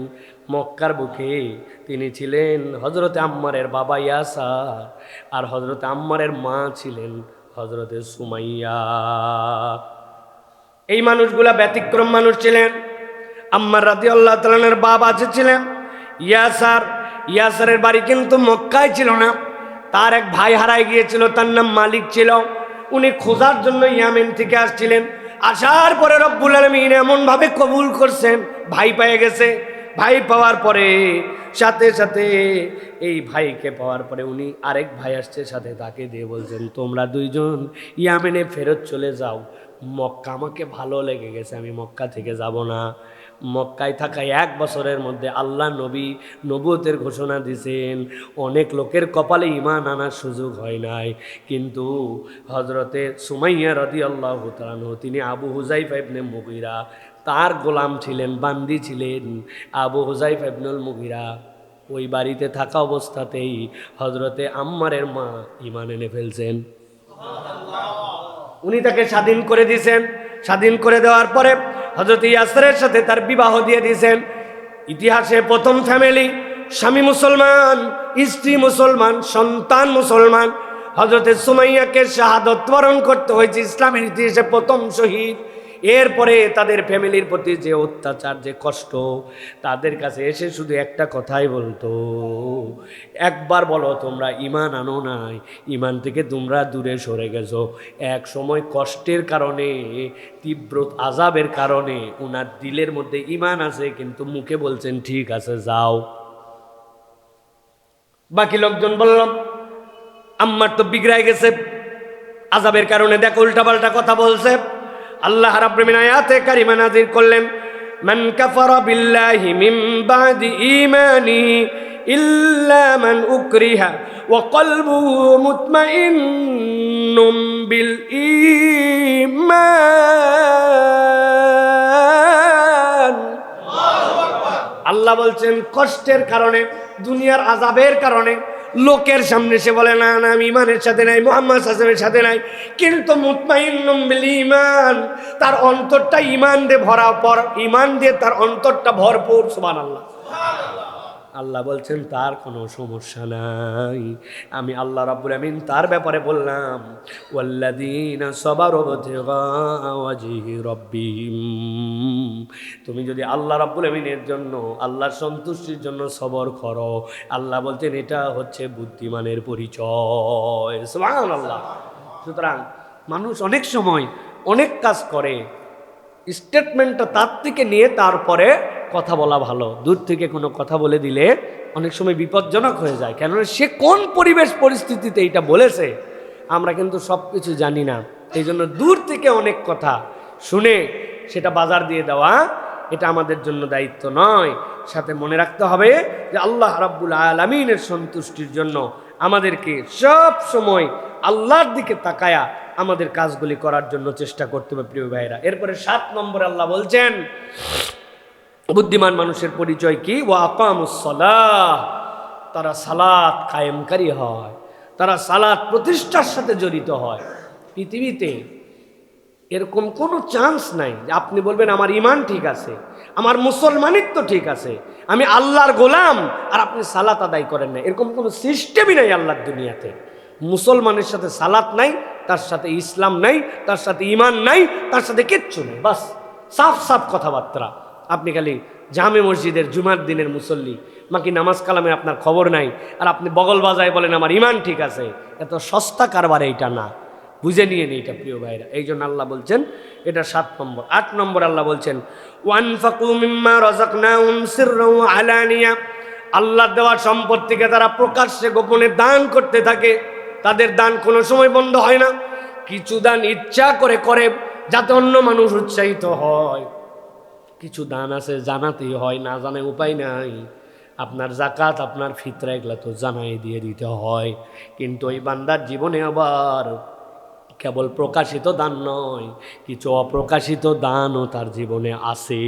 মক্কার বুকে, তিনি ছিলেন হযরতে আম্মারের বাবা ইয়াসার, আর হযরতে আম্মারের মা ছিলেন হযরতে সুমাইয়া। এই মানুষগুলা ব্যতিক্রম মানুষ ছিলেন। আম্মার রাদিয়াল্লাহু তাআলার বাবা ছিলেন ইয়াসার। ইয়াসারের বাড়ি কিন্তু মক্কায় ছিল না, তার এক ভাই হারায় গিয়েছিল, তার নাম মালিক ছিল। উনি খোঁজার জন্য ইয়ামেন থেকে আসছিলেন। আসার পরে রব্বুল আলামিন এমন ভাবে কবুল করছেন, ভাই পেয়ে গেছে। ভাই পাওয়ার পরে সাথে সাথে এই ভাইকে পাওয়ার পরে উনি আরেক ভাই আসছে সাথে, তাকে দিয়ে বলছেন তোমরা 2 জন ইয়ামেনে ফেরত চলে যাও, মক্কা আমাকে ভালো লেগে গেছে, আমি মক্কা থেকে যাব না। মক্কায় থাকা 1 বছরের মধ্যে আল্লাহ নবী নবুয়তের ঘোষণা দিয়েছেন। অনেক লোকের কপালে ঈমান আনার সুযোগ হয় নাই, কিন্তু হযরতে সুমাইয়া রাদিয়াল্লাহু তাআলা আনহু, তিনি আবু হুযাইফা ইবনে মুগীরা, তার গোলাম ছিলেন, বান্দি ছিলেন আবু হুযাইফা ইবনুল মুগীরা। ওই বাড়িতে থাকা অবস্থাতেই হযরতে আম্মারের মা ঈমান এনে ফেলছেন। উনি তাকে স্বাধীন করে দিয়েছেন। স্বাধীন করে দেওয়ার পরে হযরত ইয়াসিরের সাথে তার বিবাহ দিয়ে দিয়েছেন। ইতিহাসে প্রথম ফ্যামিলি, স্বামী মুসলমান, স্ত্রী মুসলমান, সন্তান মুসলমান। হযরতে সুমাইয়াকে শাহাদত বরণ করতে হয়েছে, ইসলামের ইতিহাসে প্রথম শহীদ। এরপরে তাদের ফ্যামিলির প্রতি যে অত্যাচার, যে কষ্ট, তাদের কাছে এসে শুধু একটা কথাই বলতো, একবার বলো তোমরা ঈমান আনো নাই, ঈমান থেকে তোমরা দূরে সরে গেছো। এক সময় কষ্টের কারণে, তীব্র আযাবের কারণে ওনার দিলের মধ্যে ঈমান আছে, কিন্তু মুখে বলছেন ঠিক আছে যাও। বাকি লোকজন বললাম আম্মার তো বিগড়ায় গেছে আযাবের কারণে, দেখো উল্টাপাল্টা কথা বলছে। আল্লাহ রাব্বুল আলামিন আয়াতে কারিমা নাযিল করলেন, মান কাফারা বিল্লাহি মিন বাদি ঈমানিহি ইল্লা মান উকরিহা ওয়া কলবুহু মুতমাইন্নুম বিল ঈমান। আল্লাহ বলছেন কষ্টের কারণে, দুনিয়ার আযাবের কারণে, লোকের সামনে সে বলে না না আমি ঈমানের সাথে নাই, মুহাম্মদ সাল্লাল্লাহু আলাইহি ওয়াসাল্লামের সাথে নাই, কিন্তু মুতমাইন্নুম বিল ঈমান, তার অন্তরটা ঈমান দিয়ে ভরা, পর ঈমান দিয়ে তার অন্তরটা ভরপুর। সুবহানাল্লাহ। আল্লাহ বলছেন তার কোনো সমস্যা নাই। আমি আল্লাহ রাব্বুল আমিন তার ব্যাপারে বললাম, ওয়াল্লাযীনা সাবারু ইবতিগা ওয়াজহি রাব্বিহিম, তুমি যদি আল্লাহ রাব্বুল আমিনের জন্য, আল্লাহর সন্তুষ্টির জন্য সবর করো, আল্লাহ বলছেন এটা হচ্ছে বুদ্ধিমানের পরিচয়। সুবহানাল্লাহ। সুতরাং মানুষ অনেক সময় অনেক কাজ করে, স্টেটমেন্টটা তার থেকে নিয়ে তারপরে কথা বলা ভালো। দূর থেকে কোনো কথা বলে দিলে অনেক সময় বিপজ্জনক হয়ে যায়, কেননা সে কোন পরিবেশ পরিস্থিতিতে এটা বলেছে আমরা কিন্তু সব কিছু জানি না। এই জন্য দূর থেকে অনেক কথা শুনে সেটা বাজার দিয়ে দেওয়া, এটা আমাদের জন্য দায়িত্ব নয়। সাথে মনে রাখতে হবে যে আল্লাহ রাব্বুল আলামিনের সন্তুষ্টির জন্য আমাদেরকে সব সময় আল্লাহর দিকে তাকায়া আমাদের কাজগুলি করার জন্য চেষ্টা করতে হবে প্রিয় ভাইরা। এরপরে 7 নম্বরে আল্লাহ বলছেন বুদ্ধিমান মানুষের পরিচয় কি? ওয়া আকামুস সালাহ, তারা সালাত কায়েমকারী হয়, তারা সালাত প্রতিষ্ঠার সাথে জড়িত হয়। পৃথিবীতে এরকম কোনো চান্স নাই যে আপনি বলবেন আমার ঈমান ঠিক আছে, আমার মুসলমানিত্ব ঠিক আছে, আমি আল্লাহর গোলাম, আর আপনি সালাত আদায় করেন না। এরকম কোনো সিস্টেমই নাই আল্লাহর দুনিয়াতে। মুসলমানের সাথে সালাত নাই, তার সাথে ইসলাম নাই, তার সাথে ঈমান নাই, তার সাথে কিচ্ছু নেই। বাস সাফ সাফ কথাবার্তা। আপনি খালি জামে মসজিদের জুমার দিনের মুসল্লি, বাকি নামাজ কালামে আপনার খবর নাই, আর আপনি বগল বাজায় বলেন আমার ঈমান ঠিক আছে। এত সস্তা কারবার এইটা না, বুঝে নিয়ে নেই এটা প্রিয় ভাইরা। এই জন্য আল্লাহ বলছেন এটা 7 নম্বর। 8 নম্বর আল্লাহ বলছেন ওয়ানফাকু মিম্মা রাযাকনাহুম সিররাও ওয়া আলানিয়া, আল্লাহ দেওয়া সম্পদ থেকে তারা প্রকাশ্যে গোপনে দান করতে থাকে। তাদের দান কোনো সময় বন্ধ হয় না। কিছু দান ইচ্ছা করে করে যাতে অন্য মানুষ উৎসাহিত হয়, কিছু দান আছে জানাতেই হয়, না জানে উপায় নাই। আপনার জাকাত, আপনার ফিতরা, এগুলা তো জানাই দিয়ে দিতে হয়। কিন্তু ওই বান্দার জীবনে আবার কেবল প্রকাশিত দান নয়, কিছু অপ্রকাশিত দানও তার জীবনে আছে।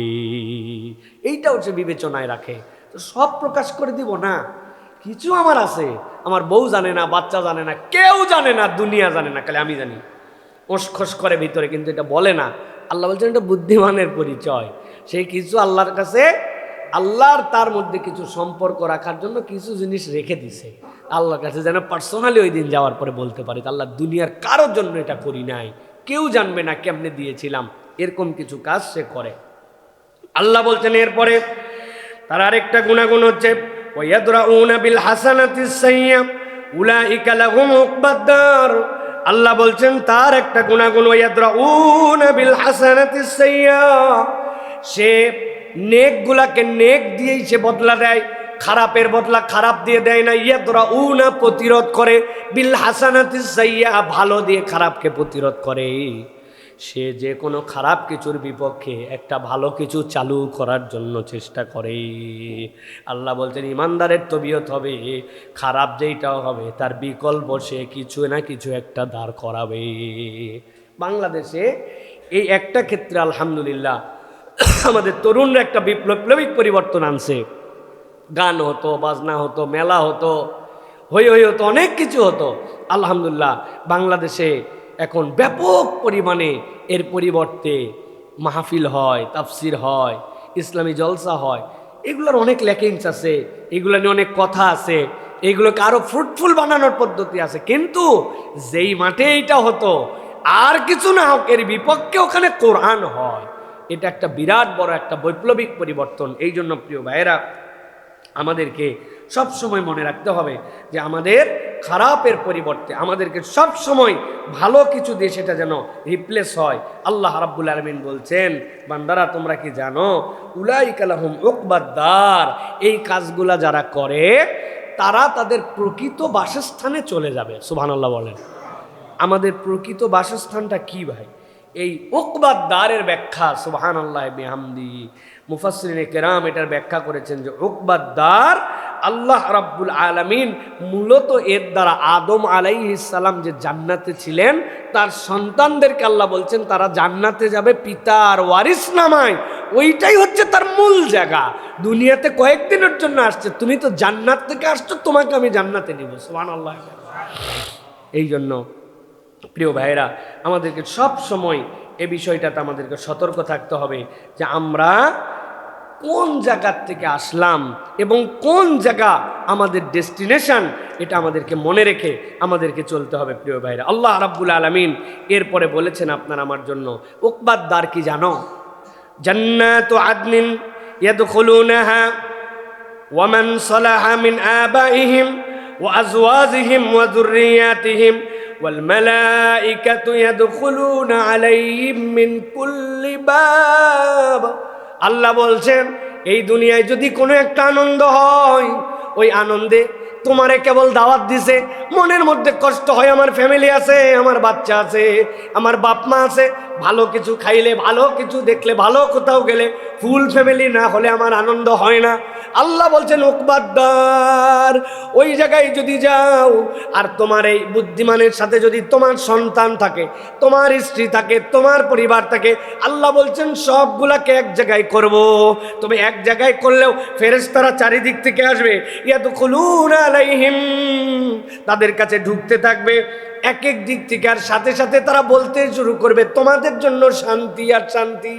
এইটাও সে বিবেচনায় রাখে। তো সব প্রকাশ করে দিব না, কিছু আমার আছে, আমার বউ জানে না, বাচ্চা জানে না, কেউ জানে না, দুনিয়া জানে না, খালি আমি জানি। ওসখস করে ভিতরে, কিন্তু এটা বলে না। আল্লাহ বলছেন এটা বুদ্ধিমানের পরিচয়। সে কিছু আল্লাহর কাছে, আল্লাহর তার মধ্যে কিছু সম্পর্ক রাখার জন্য কিছু জিনিস রেখে দিছে আল্লাহর কাছে, যেন পার্সোনালি ওই দিন যাওয়ার পরে বলতে পারি আল্লাহ দুনিয়ার কারোর জন্য এটা করি নাই, কেউ জানবে না কেমনে দিয়েছিলাম। এরকম কিছু কাজ সে করে। আল্লাহ বলছেন এরপরে তার আরেকটা গুণাগুণ হচ্ছে ওয়ায়াদরাউনা বিল হাসানাতিস সাইয়্যা উলাইকা লাহুম উকবাদ-দার। আল্লাহ বলছেন তার একটা গুণাগুণ ওয়ায়াদরাউনা বিল হাসানাতিস সাইয়্যা, সে নেকগুলাকে নেক দিয়েই সে বদলা দেয়, খারাপের বদলা খারাপ দিয়ে দেয় না। ইয়াদরাউনা প্রতিরোধ করে, বিল হাসানাতিস সাইয়্যা ভালো দিয়ে খারাপকে প্রতিরোধ করে। সে যে কোনো খারাপ কিছুর বিপক্ষে একটা ভালো কিছু চালু করার জন্য চেষ্টা করে। আল্লাহ বলছেন ইমানদারের তবিয়ত হবে খারাপ যেইটাও হবে তার বিকল্প সে কিছু না কিছু একটা দাঁড় করাবে। বাংলাদেশে এই একটা ক্ষেত্রে আলহামদুলিল্লাহ আমাদের তরুণরা একটা বিপ্লবিক পরিবর্তন আনছে। গান হতো, বাজনা হতো, মেলা হতো, হই হতো, অনেক কিছু হতো। আলহামদুলিল্লাহ বাংলাদেশে এখন ব্যাপক পরিমাণে এর পরিবর্তে মাহফিল হয়, তাফসির হয়, ইসলামী জলসা হয়। এগুলোর অনেক ল্যাকিংস আছে, এগুলো নিয়ে অনেক কথা আছে, এগুলোকে আরও ফ্রুটফুল বানানোর পদ্ধতি আছে। কিন্তু যেই মাঠে এইটা হতো আর কিছু না হোক এর বিপক্ষে ওখানে কোরআন হয়, এটা একটা বিরাট বড় একটা বৈপ্লবিক পরিবর্তন। এই জন্য প্রিয় ভাইয়েরা আমাদেরকে সব সময় মনে রাখতে হবে যে আমাদের খারাপের পরিবর্তে আমাদেরকে সব সময় ভালো কিছু দিয়ে সেটা যেন রিপ্লেস হয়। আল্লাহ রাব্বুল আলামিন বলছেন, বান্দারা তোমরা কি জানো উলাইকা লাহুম উকবাদ-দার, এই কাজগুলা যারা করে তারা তাদের প্রকৃত বাসস্থানে চলে যাবে। সুবহানাল্লাহ বলেন। আমাদের প্রকৃত বাসস্থানটা কি ভাই? এই উকবাদ-দারের ব্যাখ্যা সুবহানাল্লাহ বিহামদি মুফাসসিরিনে কেরাম এটার ব্যাখ্যা করেছেন যে উকবাদ-দার আল্লাহ রাব্বুল আলামিন মূলত এর দ্বারা আদম আলাইহিস সালাম যে জান্নাতে ছিলেন তার সন্তানদেরকে আল্লাহ বলছেন তারা জান্নাতে যাবে পিতার ওয়ারিস নামায়। ওইটাই হচ্ছে তার মূল জায়গা। দুনিয়াতে কয়েকদিনের জন্য আসছে, তুমি তো জান্নাত থেকে আসছো, তোমাকে আমি জান্নাতে নিব। সুবহানাল্লাহ। এই জন্য প্রিয় ভাইয়েরা আমাদেরকে সব সময় এ বিষয়টাতে আমাদেরকে সতর্ক থাকতে হবে যে আমরা কোন জায়গার থেকে আসলাম এবং কোন জায়গা আমাদের ডেস্টিনেশন, এটা আমাদেরকে মনে রেখে আমাদেরকে চলতে হবে। প্রিয় ভাইরা আল্লাহ রাব্বুল আলামিন এরপরে বলেছেন আপনার আমার জন্য উকবাদ-দার কি জানো? জান্নাতু আদনিন ইয়াদখুলুনাহা ওয়া মান সালাহা মিন আবাইহিম ওয়া আজওয়াজিহিম ওয়া যুররিয়াতিহিম ওয়াল মালাইকাতু ইয়াদখুলুনা আলাইহিম মিন কুল্লি বাব। আল্লাহ বলছেন এই দুনিয়ায় যদি কোনো একটা আনন্দ হয়, ওই আনন্দে তোমারে কেবল দাওয়াত দিছে, মনের মধ্যে কষ্ট হয় আমার ফ্যামিলি আছে, আমার বাচ্চা আছে, আমার বাপ মা আছে, ভালো কিছু খাইলে, ভালো কিছু দেখলে, ভালো কোথাও গেলে ফুল ফ্যামিলি না হলে আমার আনন্দ হয় না। আল্লাহ বলছেন উকবাদ-দার ওই জায়গায় যদি যাও আর তোমার এই বুদ্ধিমানের সাথে যদি তোমার সন্তান থাকে, তোমার স্ত্রী থাকে, তোমার পরিবার থাকে, আল্লাহ বলছেন সবগুলাকে এক জায়গায় করব। তবে এক জায়গায় করলেও ফেরেশতারা চারিদিক থেকে আসবে, ইয়াদখুলুনা আলাইহিম, তাদের কাছে ঢুকতে থাকবে এক এক দিক থেকে, আর সাথে সাথে তারা বলতে শুরু করবে তোমাদের জন্য শান্তি আর শান্তি।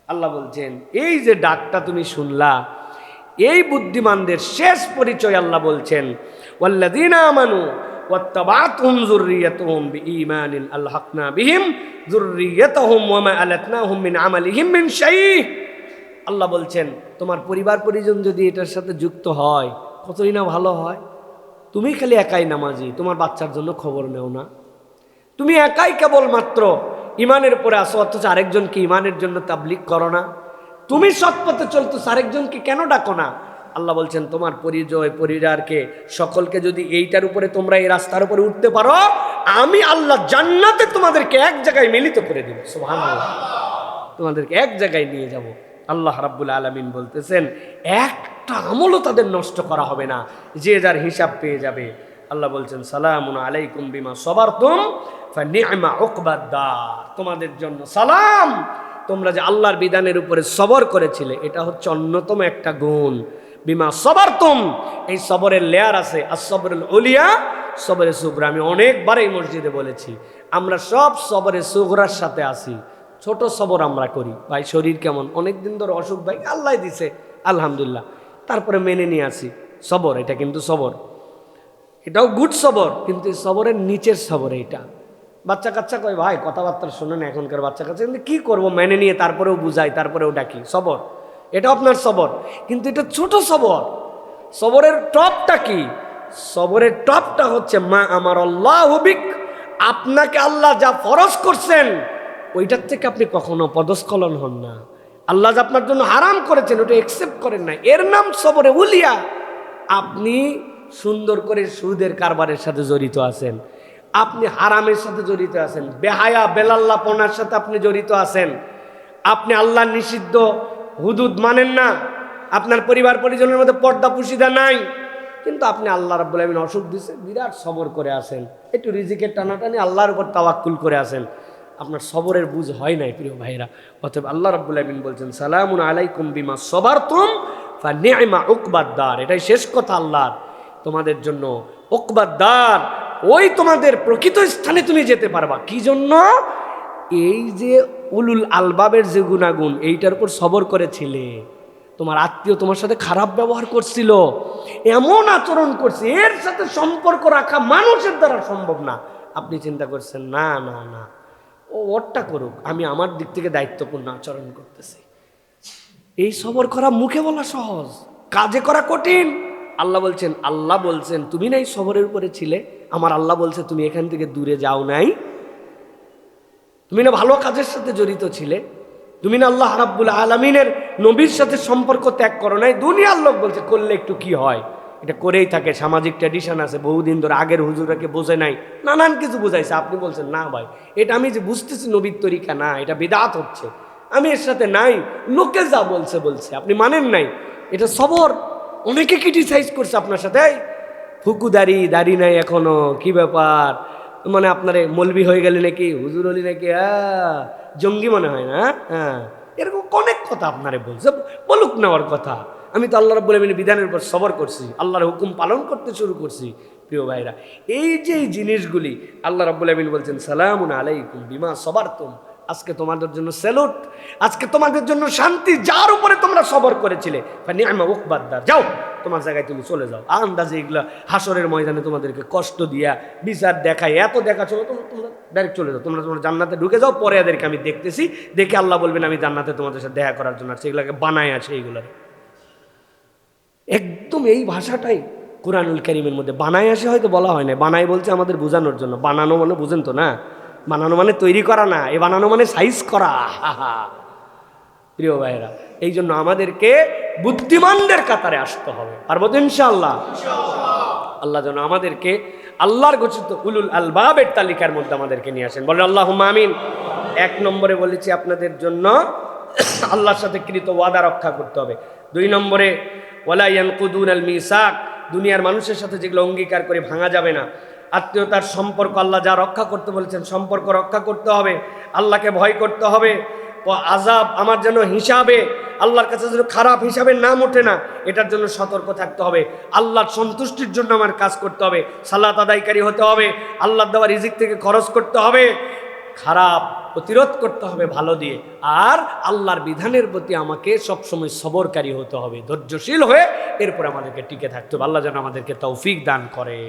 আল্লাহ বলছেন এই যে ডাকটা তুমি শুনলা, এই বুদ্ধিমানদের শেষ পরিচয় আল্লাহ বলছেন ওয়াল্লাযীনা আমানু ওয়াত্তাবাতুহুম যুররিয়াতুহুম বিঈমানিন আলহাকনা বিহিম যুররিয়াতুহুম ওয়া মা আলাতনাহুম মিন আমালিহিম মিন শাইء। আল্লাহ বলছেন তোমার পরিবার পরিজন যদি এটার সাথে যুক্ত হয় কতই না ভালো হয়। তুমি খালি একাই নামাজি, তোমার বাচ্চার জন্য খবর নেও না। তুমি একাই কেবলমাত্র ইমানের উপরে আসো, অথচ আরেকজনকে ইমানের জন্য তাবলীগ করো না। তুমি সৎপথে চলতো, আরেকজনকে কেন ডাকো না? আল্লাহ বলছেন তোমার পরিচয় পরিবারকে সকলকে যদি এইটার উপরে তোমরা এই রাস্তার উপরে উঠতে পারো, আমি আল্লাহ জান্নাতে তোমাদেরকে এক জায়গায় মিলিত করে দেব। সুবহানাল্লাহ। তোমাদেরকে এক জায়গায় নিয়ে যাব। আল্লাহ রাব্বুল আলামিন বলতেছেন একটা আমলও তাদের নষ্ট করা হবে না, যে যার হিসাব পেয়ে যাবে। আল্লাহ বলছেন সালামুন আলাইকুম বিমা সাবারতুম ফানি'মা উকবাদ-দার, তোমাদের জন্য সালাম, তোমরা যে আল্লাহর বিধানের উপরে সবর করেছিলে, এটা হচ্ছে অন্যতম একটা গুণ। বিমা সাবারতুম, এই সবরের লেয়ার আছে, as-সাবরুল উলিয়া, সবরে সুগরা। আমি অনেকবার এই মসজিদে বলেছি আমরা সব সবরে সুগরার সাথে আছি। ছোট সবর আমরা করি, ভাই শরীর কেমন, অনেক দিন ধরে অসুখ, ভাই আল্লাহ দিছে আলহামদুলিল্লাহ, তারপরে মেনে নিয়ে আসি সবর। এটা কিন্তু সবর, এটাও গুড সবর, কিন্তু সবরের নিচের সবর এটা। বাচ্চা কাচ্চা কয় ভাই কথাবার্তা শোনে না এখনকার বাচ্চা কাচ্চা, কিন্তু কী করবো, মেনে নিয়ে তারপরেও বুঝাই, তারপরেও ডাকি, সবর। এটা আপনার সবর, কিন্তু এটা ছোট সবর। সবরের টপটা কি? সবরের টপটা হচ্ছে মা আমার আল্লাহু বিক, আপনাকে আল্লাহ যা ফরজ করছেন ওইটার থেকে আপনি কখনো পদস্খলন হন না। আল্লাহ যা আপনার জন্য হারাম করেছেন ওটা একসেপ্ট করেন না, এর নাম সবরে উলিয়া। আপনি সুন্দর করে সুদের কারবারের সাথে জড়িত আছেন, আপনি হারামের সাথে জড়িত আছেন, বেহায়া বেলাল্লাপনার সাথে আপনি জড়িত আছেন, আপনি আল্লাহর নিষিদ্ধ হুদুদ মানেন না, আপনার পরিবার পরিজনের মধ্যে পর্দা পুশিদা নাই, কিন্তু আপনি আল্লাহ রাব্বুল আলামিন অসুখ দিছে, বিরাট সবর করে আছেন, একটু রিজিকের টানাটানি আল্লাহর উপর তাওয়াক্কুল করে আছেন, আপনার সবরের বুঝ হয় নাই প্রিয় ভাইরা। অতএব আল্লাহ রাব্বুল আলামিন বলছেন সালামুন আলাইকুম বিমা সবারতুম ফানি'মা উকবাদ-দার। এটাই শেষ কথা আল্লাহর তোমাদের জন্য, উকবাদ-দার, ওই তোমাদের প্রকৃত স্থানে তুমি যেতে পারবা। কি জন্য? এই যে উলুল আলবাবের যে গুণাগুণ, এইটার উপর সবর করেছিলে। তোমার আত্মীয় তোমার সাথে খারাপ ব্যবহার করছিল, এমন আচরণ করছে, এর সাথে সম্পর্ক রাখা মানুষের দ্বারা সম্ভব না। আপনি চিন্তা করছেন না না না, ও ওরটা করুক, আমি আমার দিক থেকে দায়িত্বপূর্ণ আচরণ করতেছি। এই সবর করা মুখে বলা সহজ, কাজে করা কঠিন। আল্লাহ বলছেন তুমি নাই সবরের উপরে ছিলে, আমার আল্লাহ বলছে তুমি এখান থেকে দূরে যাও নাই, তুমি না ভালো কাজের সাথে জড়িত ছিলে, তুমি না আল্লাহ রাব্বুল আলামিনের নবীর সাথে সম্পর্ক ত্যাগ করো নাই। দুনিয়ার লোক বলছে করলে একটু কি হয়, এটা করেই থাকে, সামাজিক ট্র্যাডিশন আছে, বহুদিন ধরে আগের হুজুরকে বোঝে নাই, নানান কিছু বুঝাইছে। আপনি বলছেন না ভাই, এটা আমি যে বুঝতেছি নবীর তরিকা না, এটা বিদআত হচ্ছে, আমি এর সাথে নাই, লোকে যা বলছে আপনি মানেন নাই, এটা সবর। অনেকে ক্রিটিসাইজ করছে আপনার সাথে, ফুকু দাড়ি নাই এখনো, কি ব্যাপার, মানে আপনারে মলবি হয়ে গেলে নাকি, হুজুর হলি নাকি, জঙ্গি মনে হয় না, হ্যাঁ, এরকম অনেক কথা আপনারে বলছে, বলুক নেওয়ার কথা। আমি তো আল্লাহ রাব্বুল আলামিনের বিধানের উপর সবর করছি, আল্লাহর হুকুম পালন করতে শুরু করছি। প্রিয় ভাইরা, এই যে এই জিনিসগুলি আল্লাহ রাব্বুল আলামিন বলছেন সালামুন আলাইকুম বিমা সবারতুম, আজকে তোমাদের জন্য স্যালুট, আজকে তোমাদের জন্য শান্তি, যার উপরে তোমরা সবর করেছিলে, ফানি'মা উকবাদ-দার, যাও তোমার জায়গায় তুমি চলে যাও। আন্দাজে এগুলা হাসরের ময়দানে তোমাদেরকে কষ্ট দিয়া বিচার দেখায়, এত দেখা চলো, তোমরা ডাইরেক্ট চলে যাও, তোমরা জান্নাতে ঢুকে যাও, পরে এদেরকে আমি দেখতেছি, দেখে আল্লাহ বলবেন আমি জান্নাতে তোমাদের সাথে দেখা করার জন্য, সেগুলোকে বানায় আছে, এইগুলার একদম এই ভাষাটাই কুরআনুল কারীমের মধ্যে বানায় আসে, হয়তো বলা হয় না, বানায় বলছে আমাদের বোঝানোর জন্য। বানানো মানে বুঝেন তো না, বানানো মানে তৈরি করা না, এ বানানো মানে সাইজ করা। প্রিয় ভাইরা, এই জন্য আমাদেরকে বুদ্ধিমানদের কাতারে আসতে হবে, পারবো তো ইনশাআল্লাহ। আল্লাহ যেন আমাদেরকে আল্লাহর ঘোষিত উলুল আলবাবের তালিকার মধ্যে আমাদেরকে নিয়ে আসেন, বলেন আল্লাহুম্মা আমিন। 1 নম্বরে বলেছি আপনাদের জন্য আল্লাহর সাথে কৃত ওয়াদা রক্ষা করতে হবে। 2 নম্বরে ওয়ালা ইয়ানকুদুনাল মিসাক, দুনিয়ার মানুষের সাথে যেগুলো অঙ্গীকার করে ভাঙা যাবে না। আত্মীয়তার সম্পর্ক আল্লাহ যা রক্ষা করতে বলেছেন, সম্পর্ক রক্ষা করতে হবে, আল্লাহকে ভয় করতে হবে। আযাব আমার যেন হিসাবে আল্লাহর কাছে যেন খারাপ হিসাবে নাম ওঠে না, এটার জন্য সতর্ক থাকতে হবে। আল্লাহর সন্তুষ্টির জন্য আমার কাজ করতে হবে, সালাত আদায়কারী হতে হবে, আল্লাহর দেওয়া রিজিক থেকে খরচ করতে হবে, খারাপ প্রতিরোধ করতে হবে ভালো দিয়ে, আর আল্লাহর বিধানের প্রতি আমাকে সবসময় সবরকারী হতে হবে, ধৈর্যশীল হয়ে এরপর আমাদেরকে টিকে থাকতে হবে। আল্লাহ যেন আমাদেরকে তৌফিক দান করে।